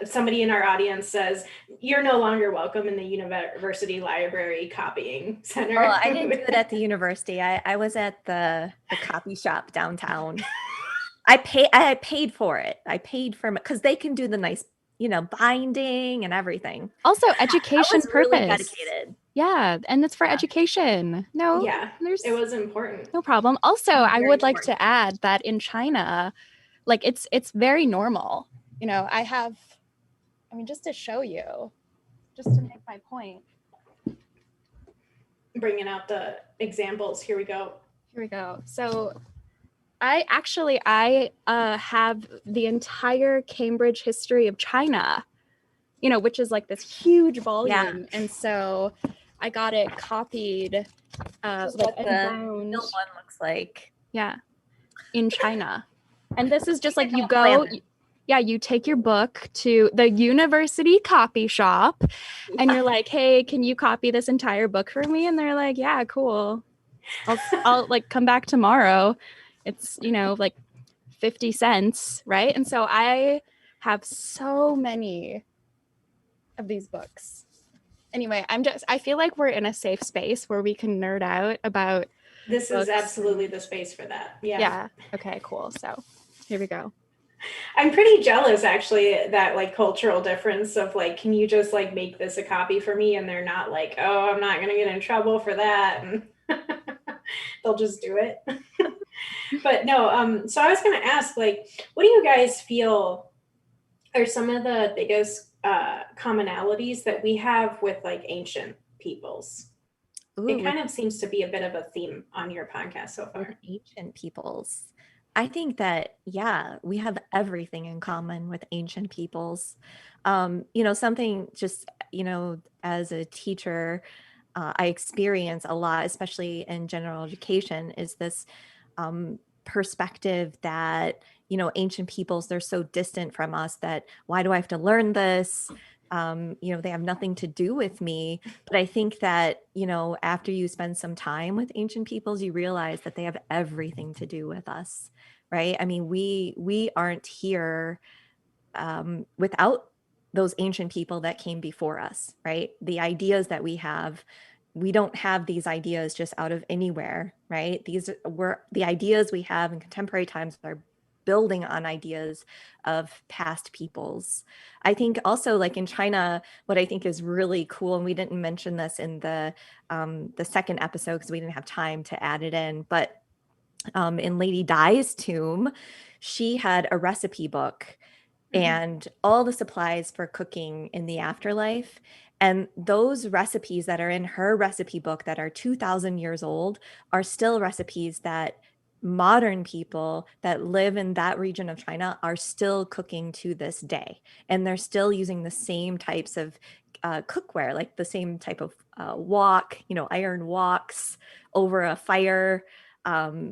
Somebody in our audience says you're no longer welcome in the university library copying center. Well, I didn't do it at the university. I was at the copy shop downtown. I paid for it. I paid for it because they can do the nice, binding and everything. Also, education purpose. Really dedicated. Yeah, and it's for education. No, it was important. No problem. Also, I would like to add that in China, it's very normal. Just to show you, just to make my point. Bringing out the examples. Here we go. So I have the entire Cambridge history of China, which is like this huge volume. Yeah. And so I got it copied, This is like what and the bound. middle one looks like. Yeah, in China. And this is just like you Like go, planet. you take your book to the university copy shop and you're like, hey, can you copy this entire book for me? And they're like, yeah, cool. I'll like come back tomorrow. It's, like 50 cents, right? And so I have so many of these books. Anyway, I feel like we're in a safe space where we can nerd out about This is books absolutely the space for that. Yeah. Yeah. Okay, cool. So here we go. I'm pretty jealous actually that like cultural difference of like, can you just like make this a copy for me? And they're not like, oh, I'm not going to get in trouble for that. And they'll just do it. But no, so I was going to ask, like, what do you guys feel are some of the biggest commonalities that we have with like ancient peoples? Ooh, It kind of seems to be a bit of a theme on your podcast so with far. ancient peoples. I think that, yeah, we have everything in common with ancient peoples. Something just, as a teacher, I experience a lot, especially in general education, is this perspective that, ancient peoples, they're so distant from us that why do I have to learn this? They have nothing to do with me. But I think that, after you spend some time with ancient peoples, you realize that they have everything to do with us, right? I mean, we aren't here without those ancient people that came before us, right? The ideas that we don't have these ideas just out of anywhere, right? These were the ideas we have in contemporary times are building on ideas of past peoples. I think also, like in China, what I think is really cool, and we didn't mention this in the second episode because we didn't have time to add it in, but in Lady Di's tomb, she had a recipe book and all the supplies for cooking in the afterlife. And those recipes that are in her recipe book that are 2,000 years old are still recipes that modern people that live in that region of China are still cooking to this day. And they're still using the same types of cookware, like the same type of wok, iron woks over a fire.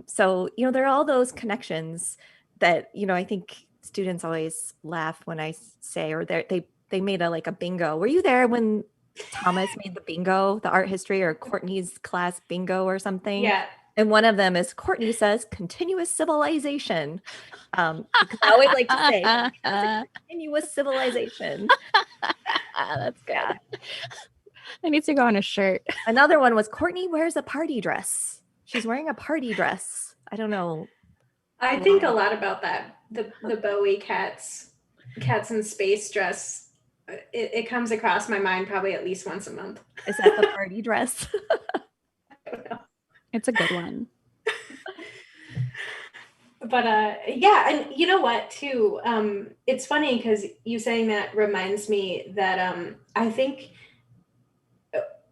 So, there are all those connections that, I think students always laugh when I say, or they made a bingo. Were you there when Thomas made the bingo, the art history or Courtney's class bingo or something? Yeah. And one of them is Courtney says continuous civilization. Because I always like to say it's a continuous civilization. That's good. Yeah. I need to go on a shirt. Another one was Courtney wears a party dress. She's wearing a party dress. I don't know. I think a lot about that. The Bowie cats in space dress. It comes across my mind probably at least once a month. Is that the party dress? I don't know. It's a good one. But yeah, and you know what too? It's funny because you saying that reminds me that I think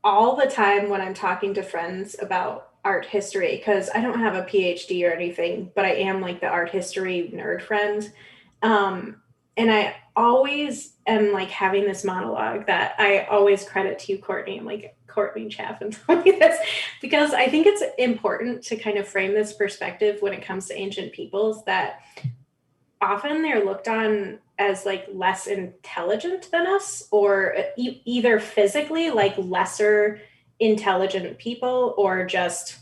all the time when I'm talking to friends about art history, because I don't have a PhD or anything, but I am like the art history nerd friend. And I always am like having this monologue that I always credit to you, Courtney. I'm like, Cortney Chaffin told me this, because I think it's important to kind of frame this perspective when it comes to ancient peoples that often they're looked on as like less intelligent than us, or either physically like lesser intelligent people or just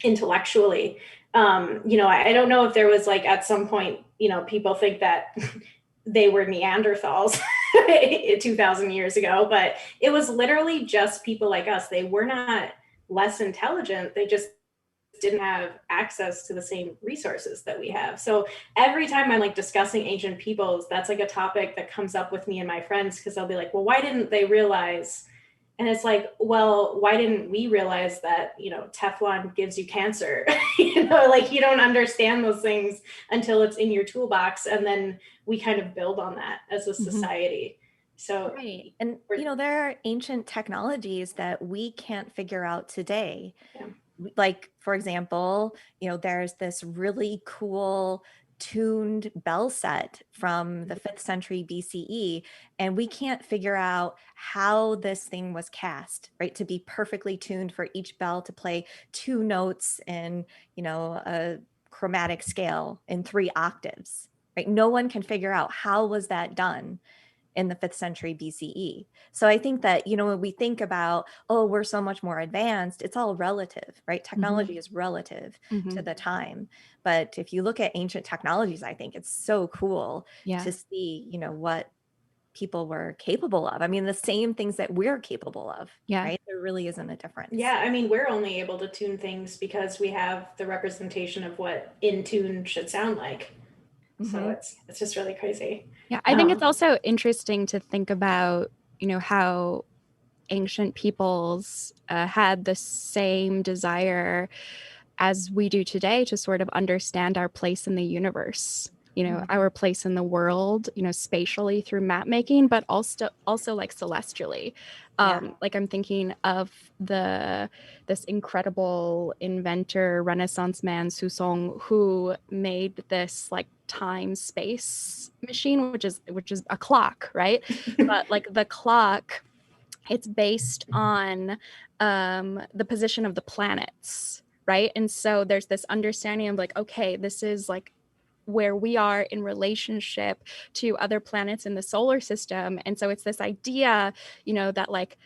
intellectually. I don't know if there was like at some point, people think that they were Neanderthals 2,000 years ago, but it was literally just people like us. They were not less intelligent. They just didn't have access to the same resources that we have. So every time I'm like discussing ancient peoples, that's like a topic that comes up with me and my friends, because they'll be like, well, why didn't they realize? And it's like, well, why didn't we realize that, Teflon gives you cancer? Like you don't understand those things until it's in your toolbox. And then we kind of build on that as a society. So, right. And, there are ancient technologies that we can't figure out today. Yeah. like, for example, there's this really cool tuned bell set from the 5th century BCE, and we can't figure out how this thing was cast, right? To be perfectly tuned for each bell to play 2 notes in, a chromatic scale in 3 octaves, right? No one can figure out how was that done in the 5th century BCE. So I think that, when we think about, oh, we're so much more advanced, it's all relative, right? Technology is relative to the time. But if you look at ancient technologies, I think it's so cool to see, what people were capable of. I mean, the same things that we're capable of, right? There really isn't a difference. Yeah, I mean, we're only able to tune things because we have the representation of what in tune should sound like. So it's just really crazy. Yeah, I think it's also interesting to think about, how ancient peoples had the same desire as we do today to sort of understand our place in the universe, our place in the world, spatially through map making, but also like celestially. Like I'm thinking of this incredible inventor, Renaissance man, Susong, who made this like time space machine, which is a clock, right? But like the clock, it's based on the position of the planets, right? And so there's this understanding of like, okay, this is like where we are in relationship to other planets in the solar system. And so it's this idea, that like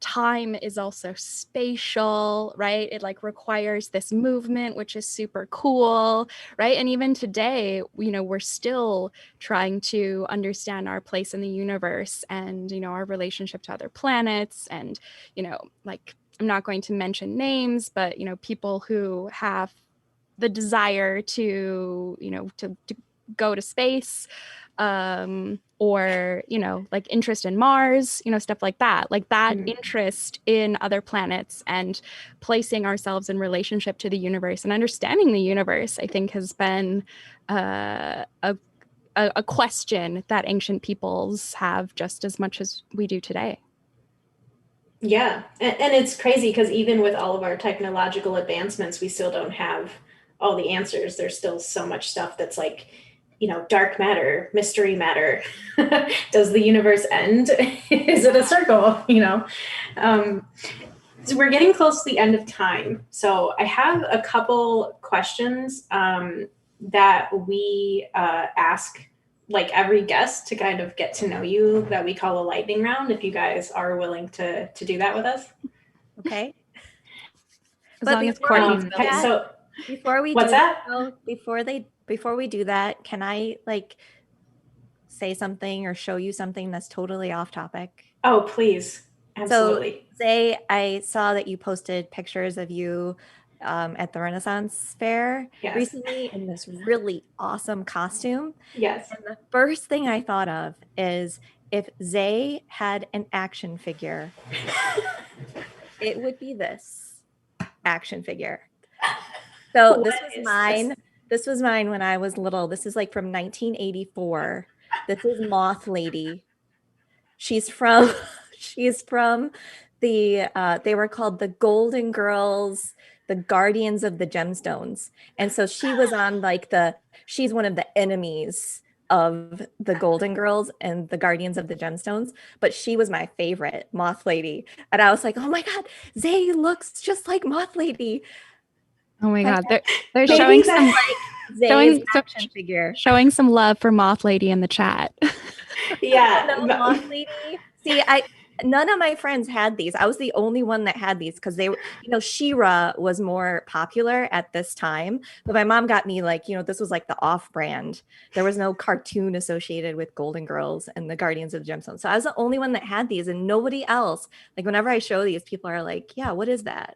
time is also spatial, right? It like requires this movement, which is super cool, right? And even today, we're still trying to understand our place in the universe and, our relationship to other planets. And, like, I'm not going to mention names, but, people who have the desire to, to go to space, or, like interest in Mars, stuff like that. Like that interest in other planets and placing ourselves in relationship to the universe and understanding the universe, I think has been a question that ancient peoples have just as much as we do today. Yeah, and it's crazy because even with all of our technological advancements, we still don't have all the answers. There's still so much stuff that's like, dark matter, mystery matter. Does the universe end? Is it a circle? So we're getting close to the end of time. So I have a couple questions that we ask like every guest to kind of get to know you, that we call a lightning round, if you guys are willing to do that with us. Okay. As long as Cortney's so before we what's do that? Before we do that, can I like say something or show you something that's totally off topic? Oh, please. Absolutely. So say I saw that you posted pictures of you at the Renaissance Fair recently in this really awesome costume. Yes. And the first thing I thought of is if Zay had an action figure, it would be this action figure. So this was mine. This was mine when I was little. This is like from 1984. This is Moth Lady. She's from the they were called the Golden Girls, the Guardians of the Gemstones. And so she was on like she's one of the enemies of the Golden Girls and the Guardians of the Gemstones, but she was my favorite, Moth Lady. And I was like, oh my God, Zay looks just like Moth Lady. Oh my God, they're showing some action figure, showing some love for Moth Lady in the chat. Yeah, Moth Lady. See, none of my friends had these. I was the only one that had these because they were, She-Ra was more popular at this time. But my mom got me like, this was like the off-brand. There was no cartoon associated with Golden Girls and the Guardians of the Gemstones. So I was the only one that had these, and nobody else. Like whenever I show these, people are like, "Yeah, what is that?"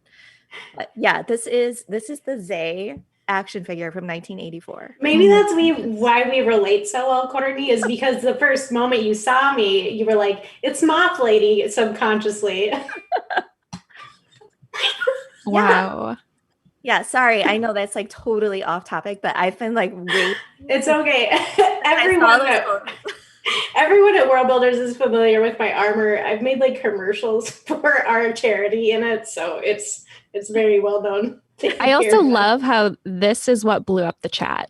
But yeah, this is the Zay action figure from 1984. Maybe that's why we relate so well, Courtney, is because the first moment you saw me, you were like, "It's Moth Lady," subconsciously. Wow. Yeah, sorry. I know that's like totally off topic, but I've been like, wait. It's okay. Everyone Everyone at World Builders is familiar with my armor. I've made like commercials for our charity in it, so it's very well known. I also love how this is what blew up the chat.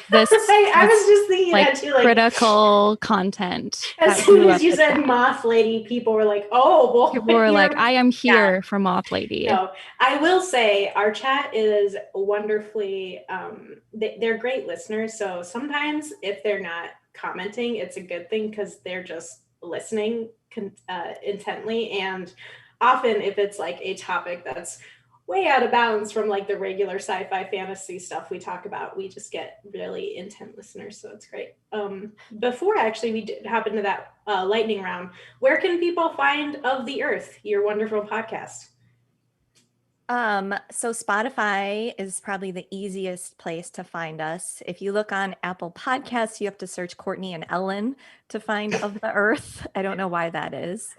This I was just thinking like that too, like critical content. as soon as you said Moth Lady, people were like, "Oh, well." People were like, "I am here for Moth Lady." No, I will say our chat is wonderfully. They're great listeners. So sometimes if they're not commenting, it's a good thing because they're just listening intently. And often, if it's like a topic that's way out of bounds from like the regular sci-fi fantasy stuff we talk about, we just get really intent listeners, so it's great. Before actually we did hop into that lightning round, where can people find Of the Earth, your wonderful podcast? So Spotify is probably the easiest place to find us. If you look on Apple Podcasts, you have to search Cortney and Ellen to find Of the Earth. I don't know why that is.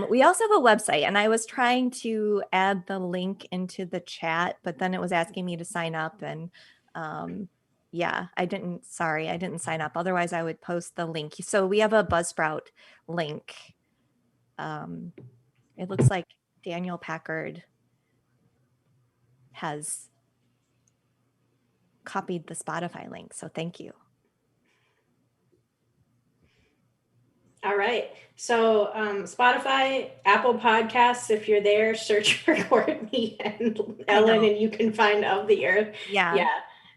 We also have a website, and I was trying to add the link into the chat, but then it was asking me to sign up, and yeah, I didn't sign up. Otherwise, I would post the link. So we have a Buzzsprout link. It looks like Daniel Packard has copied the Spotify link, so thank you. All right. So Spotify, Apple Podcasts, if you're there, search for Cortney and Ellen and you can find Of the Earth. Yeah.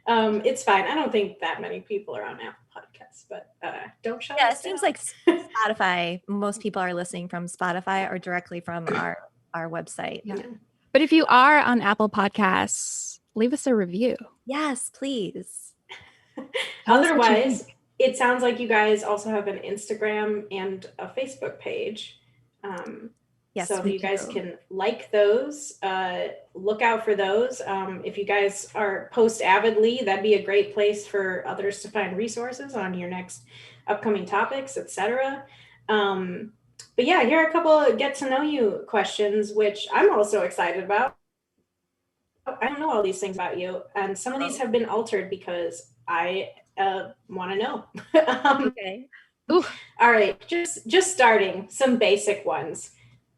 It's fine. I don't think that many people are on Apple Podcasts, but don't shut us down. It seems like Spotify, most people are listening from Spotify or directly from our website. Yeah. But if you are on Apple Podcasts, leave us a review. Yes, please. Otherwise, it sounds like you guys also have an Instagram and a Facebook page. Yes, so you guys can like those, look out for those. If you guys are post avidly, that'd be a great place for others to find resources on your next upcoming topics, etc. But yeah, here are a couple of get to know you questions, which I'm also excited about. I don't know all these things about you, and some of these have been altered because I want to know. Okay. All right, just starting, some basic ones.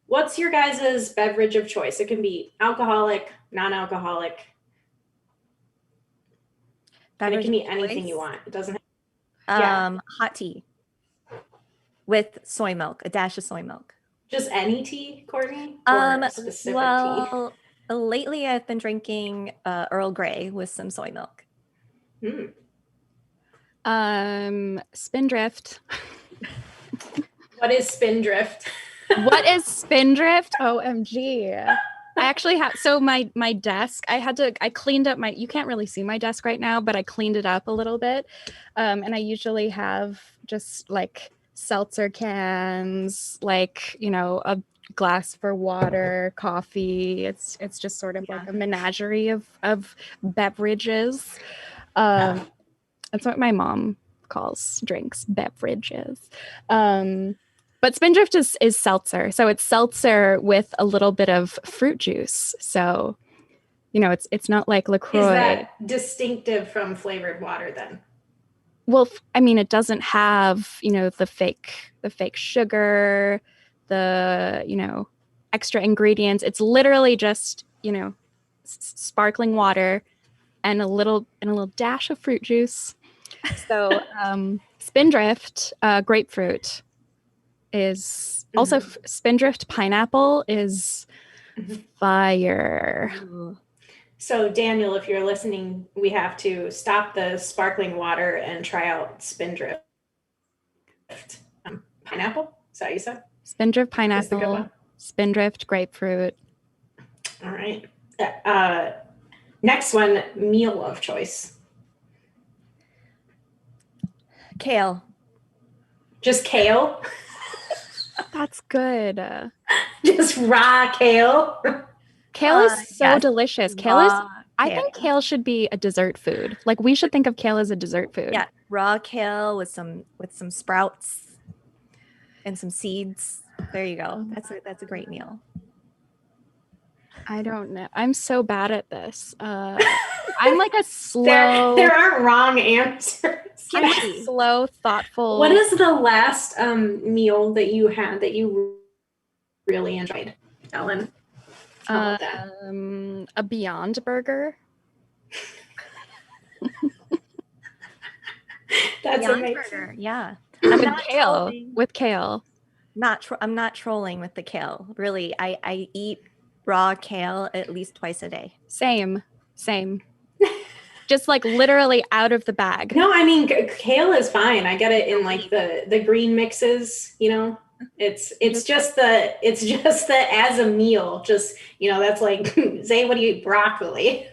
What's your guys' beverage of choice? It can be alcoholic, non-alcoholic. And it can be anything you want. It doesn't have hot tea with soy milk, a dash of soy milk. Just any tea, Courtney? Or specific tea? Lately I've been drinking Earl Grey with some soy milk. Spindrift. What is Spindrift? What is Spindrift? OMG. I actually have, so my desk, I cleaned up you can't really see my desk right now, but I cleaned it up a little bit. And I usually have just like seltzer cans, like, a glass for water, coffee. It's just sort of like a menagerie of beverages. That's what my mom calls drinks, beverages. But Spindrift is seltzer. So it's seltzer with a little bit of fruit juice. So, it's not like LaCroix. Is that distinctive from flavored water then? Well, I mean, it doesn't have, the fake sugar, the, extra ingredients. It's literally just, sparkling water and a little dash of fruit juice. So Spindrift, grapefruit is also Spindrift pineapple is fire. So Daniel, if you're listening, we have to stop the sparkling water and try out Spindrift pineapple. Is that what you said? Spindrift pineapple, Spindrift grapefruit. All right. Next one, meal of choice. Kale. Just kale? That's good. Just raw kale? Kale is so delicious. I think kale should be a dessert food. Like, we should think of kale as a dessert food. Yeah, raw kale with some sprouts and some seeds. There you go. That's a great meal. I don't know. I'm so bad at this. I'm like a slow. There aren't wrong answers. I'm a Kimchi. slow, thoughtful. What is the last meal that you had that you really enjoyed, Ellen? How about that? A Beyond Burger? That's Beyond amazing. Burger, yeah. With not kale. trolling. With kale. I'm not trolling with the kale. Really, I eat raw kale at least twice a day. Same. Just like literally out of the bag. No, I mean kale is fine. I get it in like the green mixes, you know. It's just the as a meal, just that's like say what do you eat, broccoli.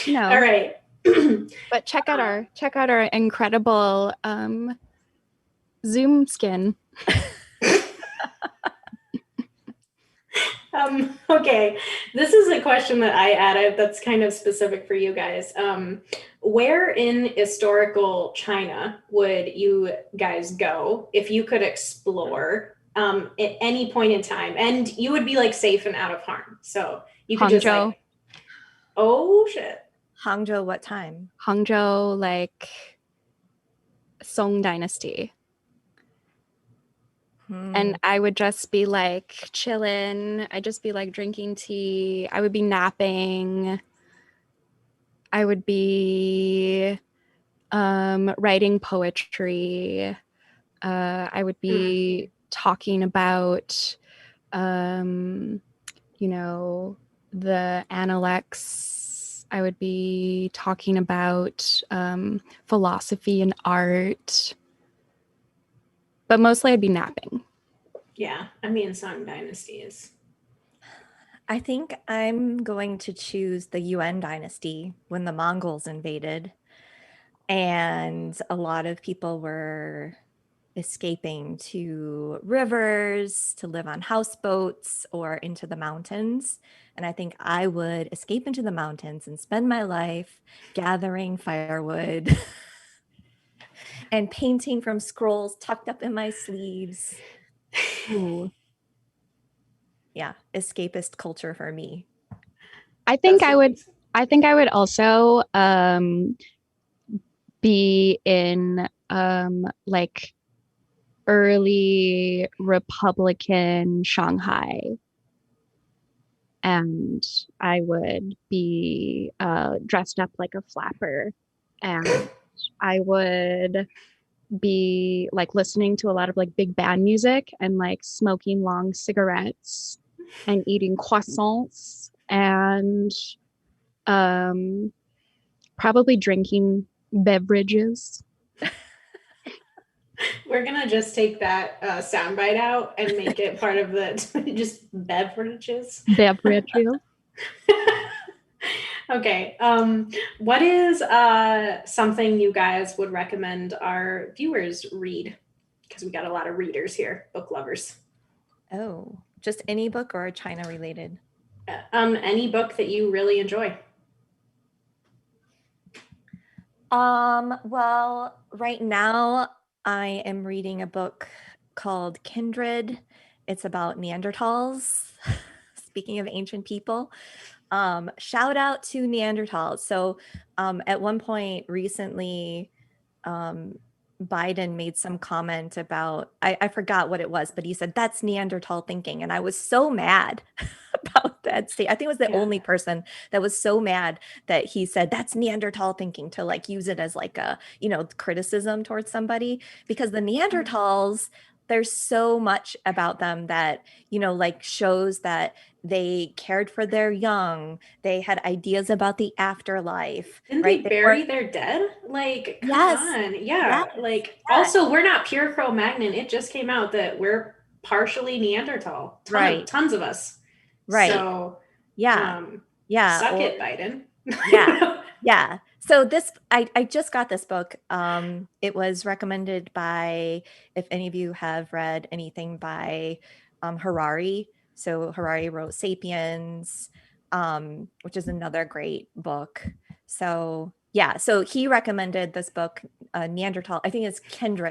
No. All right. But check out our incredible Zoom skin. Okay, this is a question that I added that's kind of specific for you guys. Where in historical China would you guys go if you could explore at any point in time, and you would be like safe and out of harm? So you could just Hangzhou. like, oh shit. Hangzhou, what time? Hangzhou, like Song Dynasty. And I would just be like chilling. I'd just be like drinking tea. I would be napping. I would be writing poetry. I would be talking about, the Analects. I would be talking about philosophy and art. But mostly I'd be napping. Yeah, I mean, Song Dynasty is. I think I'm going to choose the Yuan dynasty when the Mongols invaded. And a lot of people were escaping to rivers, to live on houseboats, or into the mountains. And I think I would escape into the mountains and spend my life gathering firewood and painting from scrolls tucked up in my sleeves. Ooh. Yeah, escapist culture for me. I think I would also be in like early Republican Shanghai. And I would be dressed up like a flapper. And I would be like listening to a lot of like big band music and like smoking long cigarettes and eating croissants and probably drinking beverages. We're gonna just take that soundbite out and make it part of the just beverages. Beverages. Okay. What is something you guys would recommend our viewers read? Because we got a lot of readers here, book lovers. Oh, just any book or China related? Any book that you really enjoy. Well, right now I am reading a book called Kindred. It's about Neanderthals. Speaking of ancient people, shout out to Neanderthals. So at one point recently, Biden made some comment about, I forgot what it was, but he said, that's Neanderthal thinking. And I was so mad about that state. I think it was the only person that was so mad that he said, that's Neanderthal thinking, to like use it as like a, criticism towards somebody, because the Neanderthals, there's so much about them that, like shows that they cared for their young. They had ideas about the afterlife. Didn't right? they bury their dead? Like, come on. Yeah. Yes. Like, also, we're not pure Cro-Magnon. It just came out that we're partially Neanderthal. Tons of us. Right. So, yeah. Suck it, Biden. Yeah. So I just got this book. It was recommended by, if any of you have read anything by Harari. So Harari wrote Sapiens, which is another great book. So yeah, so he recommended this book, Neanderthal. I think it's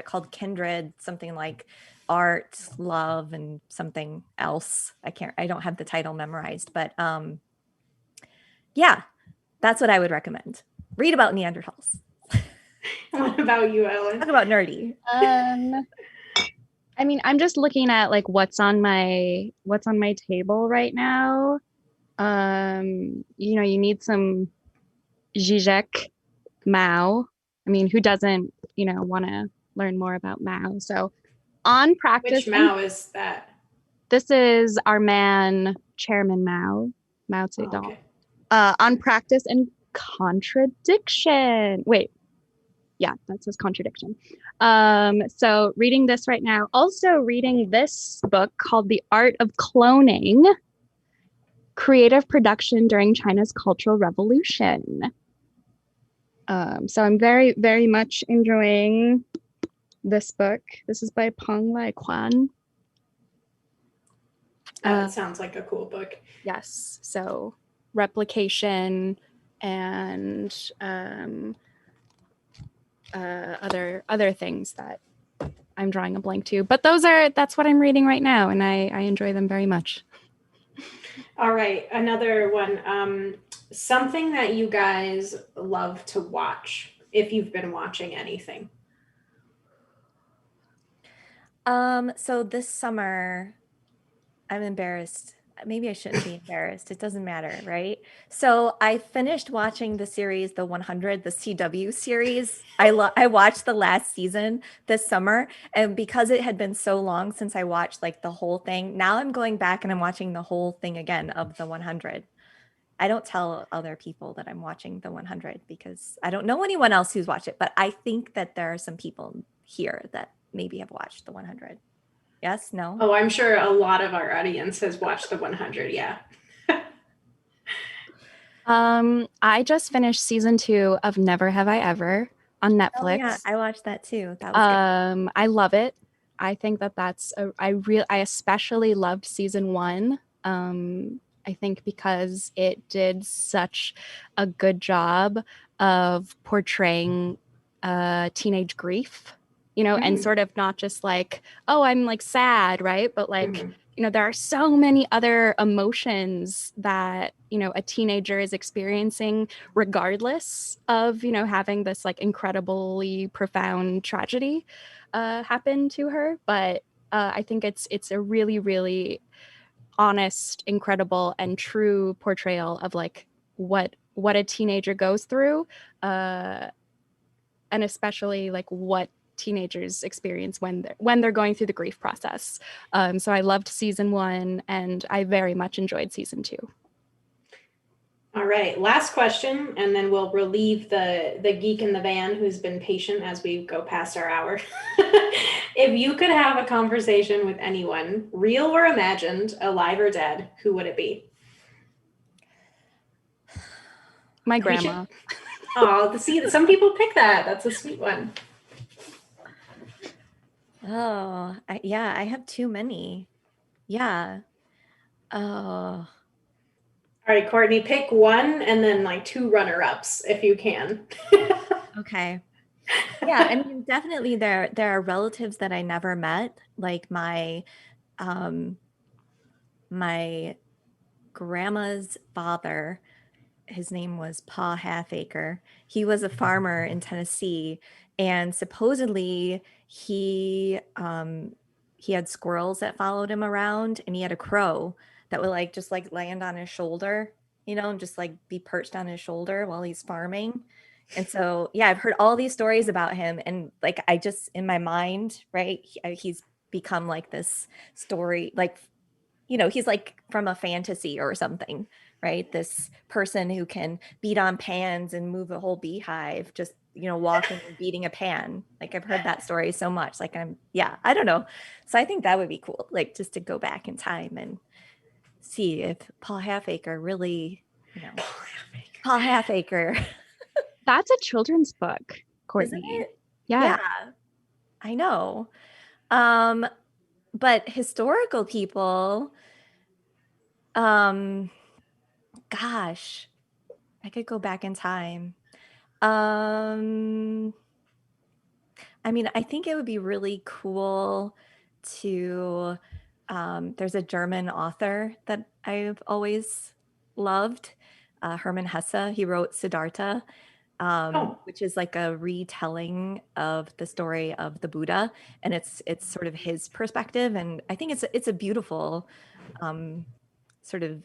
called Kindred, something like art, love, and something else. I don't have the title memorized, but yeah, that's what I would recommend. Read about Neanderthals. What about you, Ellen? Talk about nerdy. I mean, I'm just looking at like what's on my table right now. You need some Zizek Mao. I mean, who doesn't, want to learn more about Mao? So on practice, Which Mao is that? this is our man, Chairman Mao, Mao Oh, Zedong. okay. On practice and contradiction. Wait, yeah, that says contradiction. So reading this right now, also reading this book called The Art of Cloning, Creative Production During China's Cultural Revolution. So I'm very, very much enjoying this book. This is by Peng Lai Quan. That sounds like a cool book. Yes. So replication and other things that I'm drawing a blank to. But that's what I'm reading right now, and I enjoy them very much. All right, another one. Something that you guys love to watch, if you've been watching anything. So this summer, I'm embarrassed. Maybe I shouldn't be embarrassed. It doesn't matter, right? So I finished watching the series, the 100, the CW series. I watched the last season this summer, and because it had been so long since I watched like the whole thing, now I'm going back and I'm watching the whole thing again of the 100. I don't tell other people that I'm watching the 100 because I don't know anyone else who's watched it, but I think that there are some people here that maybe have watched the 100. Yes? No? Oh, I'm sure a lot of our audience has watched the 100. Yeah. I just finished season 2 of Never Have I Ever on Netflix. Oh yeah, I watched that too. That was good. I love it. I think I especially loved season 1. I think because it did such a good job of portraying teenage grief, and sort of not just like, oh, I'm like sad, right? But like, there are so many other emotions that, a teenager is experiencing regardless of, having this like incredibly profound tragedy happen to her. But I think it's a really, really honest, incredible, and true portrayal of like what a teenager goes through, and especially like what teenagers experience when they're going through the grief process. So I loved season 1, and I very much enjoyed season 2. All right, last question, and then we'll relieve the geek in the van who's been patient as we go past our hour. If you could have a conversation with anyone, real or imagined, alive or dead, who would it be? My grandma. Oh, see, some people pick that. That's a sweet one. Oh, yeah, I have too many. Yeah. Oh. All right, Courtney, pick one and then like 2 runner-ups if you can. Okay. Yeah, I mean, definitely there are relatives that I never met, like my grandma's father. His name was Pa Halfacre. He was a farmer in Tennessee, and supposedly he had squirrels that followed him around, and he had a crow that would like just like land on his shoulder, and just like be perched on his shoulder while he's farming. And so, yeah, I've heard all these stories about him, and like I just in my mind, right, he's become like this story, like he's like from a fantasy or something, right? This person who can beat on pans and move a whole beehive, just, walking and beating a pan. Like I've heard that story so much. Like I don't know. So I think that would be cool, like just to go back in time and see if Paul Halfacre really, Paul Halfacre. That's a children's book, Courtney. Isn't it? Yeah. I know. But historical people, gosh, I could go back in time. I mean, I think it would be really cool to, there's a German author that I've always loved, Hermann Hesse. He wrote Siddhartha. which is like a retelling of the story of the Buddha, and it's sort of his perspective, and I think it's a beautiful sort of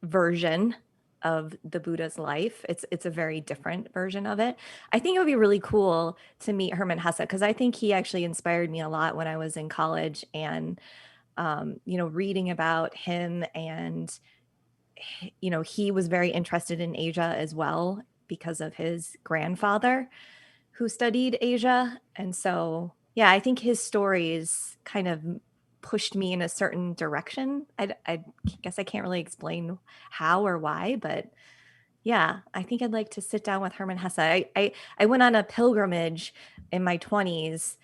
version of the Buddha's life. It's a very different version of it. I think it would be really cool to meet Hermann Hesse because I think he actually inspired me a lot when I was in college, and reading about him, and he was very interested in Asia as well because of his grandfather who studied Asia. And so, yeah, I think his stories kind of pushed me in a certain direction. I guess I can't really explain how or why, but yeah, I think I'd like to sit down with Hermann Hesse. I went on a pilgrimage in my 20s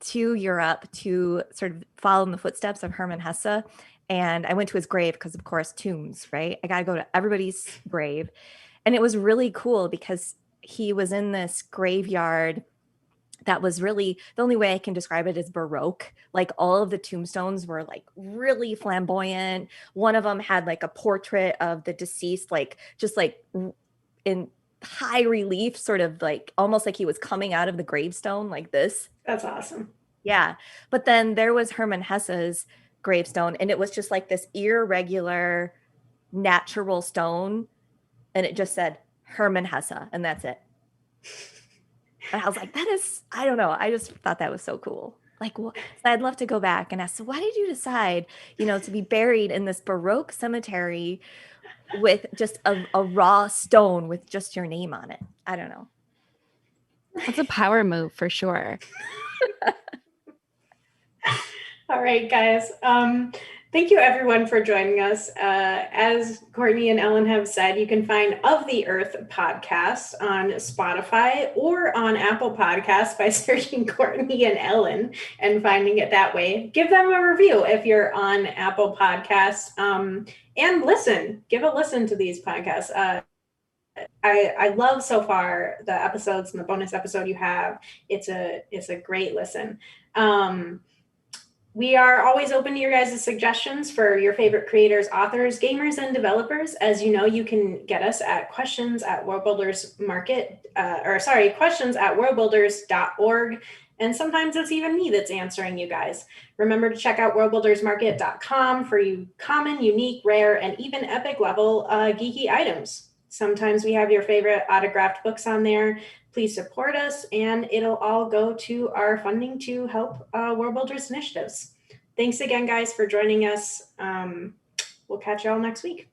to Europe to sort of follow in the footsteps of Hermann Hesse. And I went to his grave because, of course, tombs, right? I got to go to everybody's grave. And it was really cool because he was in this graveyard that was really, the only way I can describe it is Baroque. Like all of the tombstones were like really flamboyant. One of them had like a portrait of the deceased, like just like in high relief, sort of like almost like he was coming out of the gravestone like this. That's awesome. Yeah. But then there was Hermann Hesse's gravestone, and it was just like this irregular natural stone. And it just said Hermann Hesse, and that's it. And I was like, I don't know. I just thought that was so cool. Like, well, so I'd love to go back and ask, so why did you decide, to be buried in this Baroque cemetery with just a raw stone with just your name on it? I don't know. That's a power move for sure. All right, guys. Thank you everyone for joining us. As Cortney and Ellen have said, you can find Of the Earth podcast on Spotify or on Apple Podcasts by searching Cortney and Ellen and finding it that way. Give them a review if you're on Apple Podcasts, and listen. Give a listen to these podcasts. I love so far the episodes and the bonus episode you have. It's a great listen. We are always open to your guys' suggestions for your favorite creators, authors, gamers, and developers. As you know, you can get us at questions at worldbuildersmarket.org. And sometimes it's even me that's answering you guys. Remember to check out worldbuildersmarket.com for you common, unique, rare, and even epic level geeky items. Sometimes we have your favorite autographed books on there. Please support us, and it'll all go to our funding to help World Builders initiatives. Thanks again, guys, for joining us. We'll catch you all next week.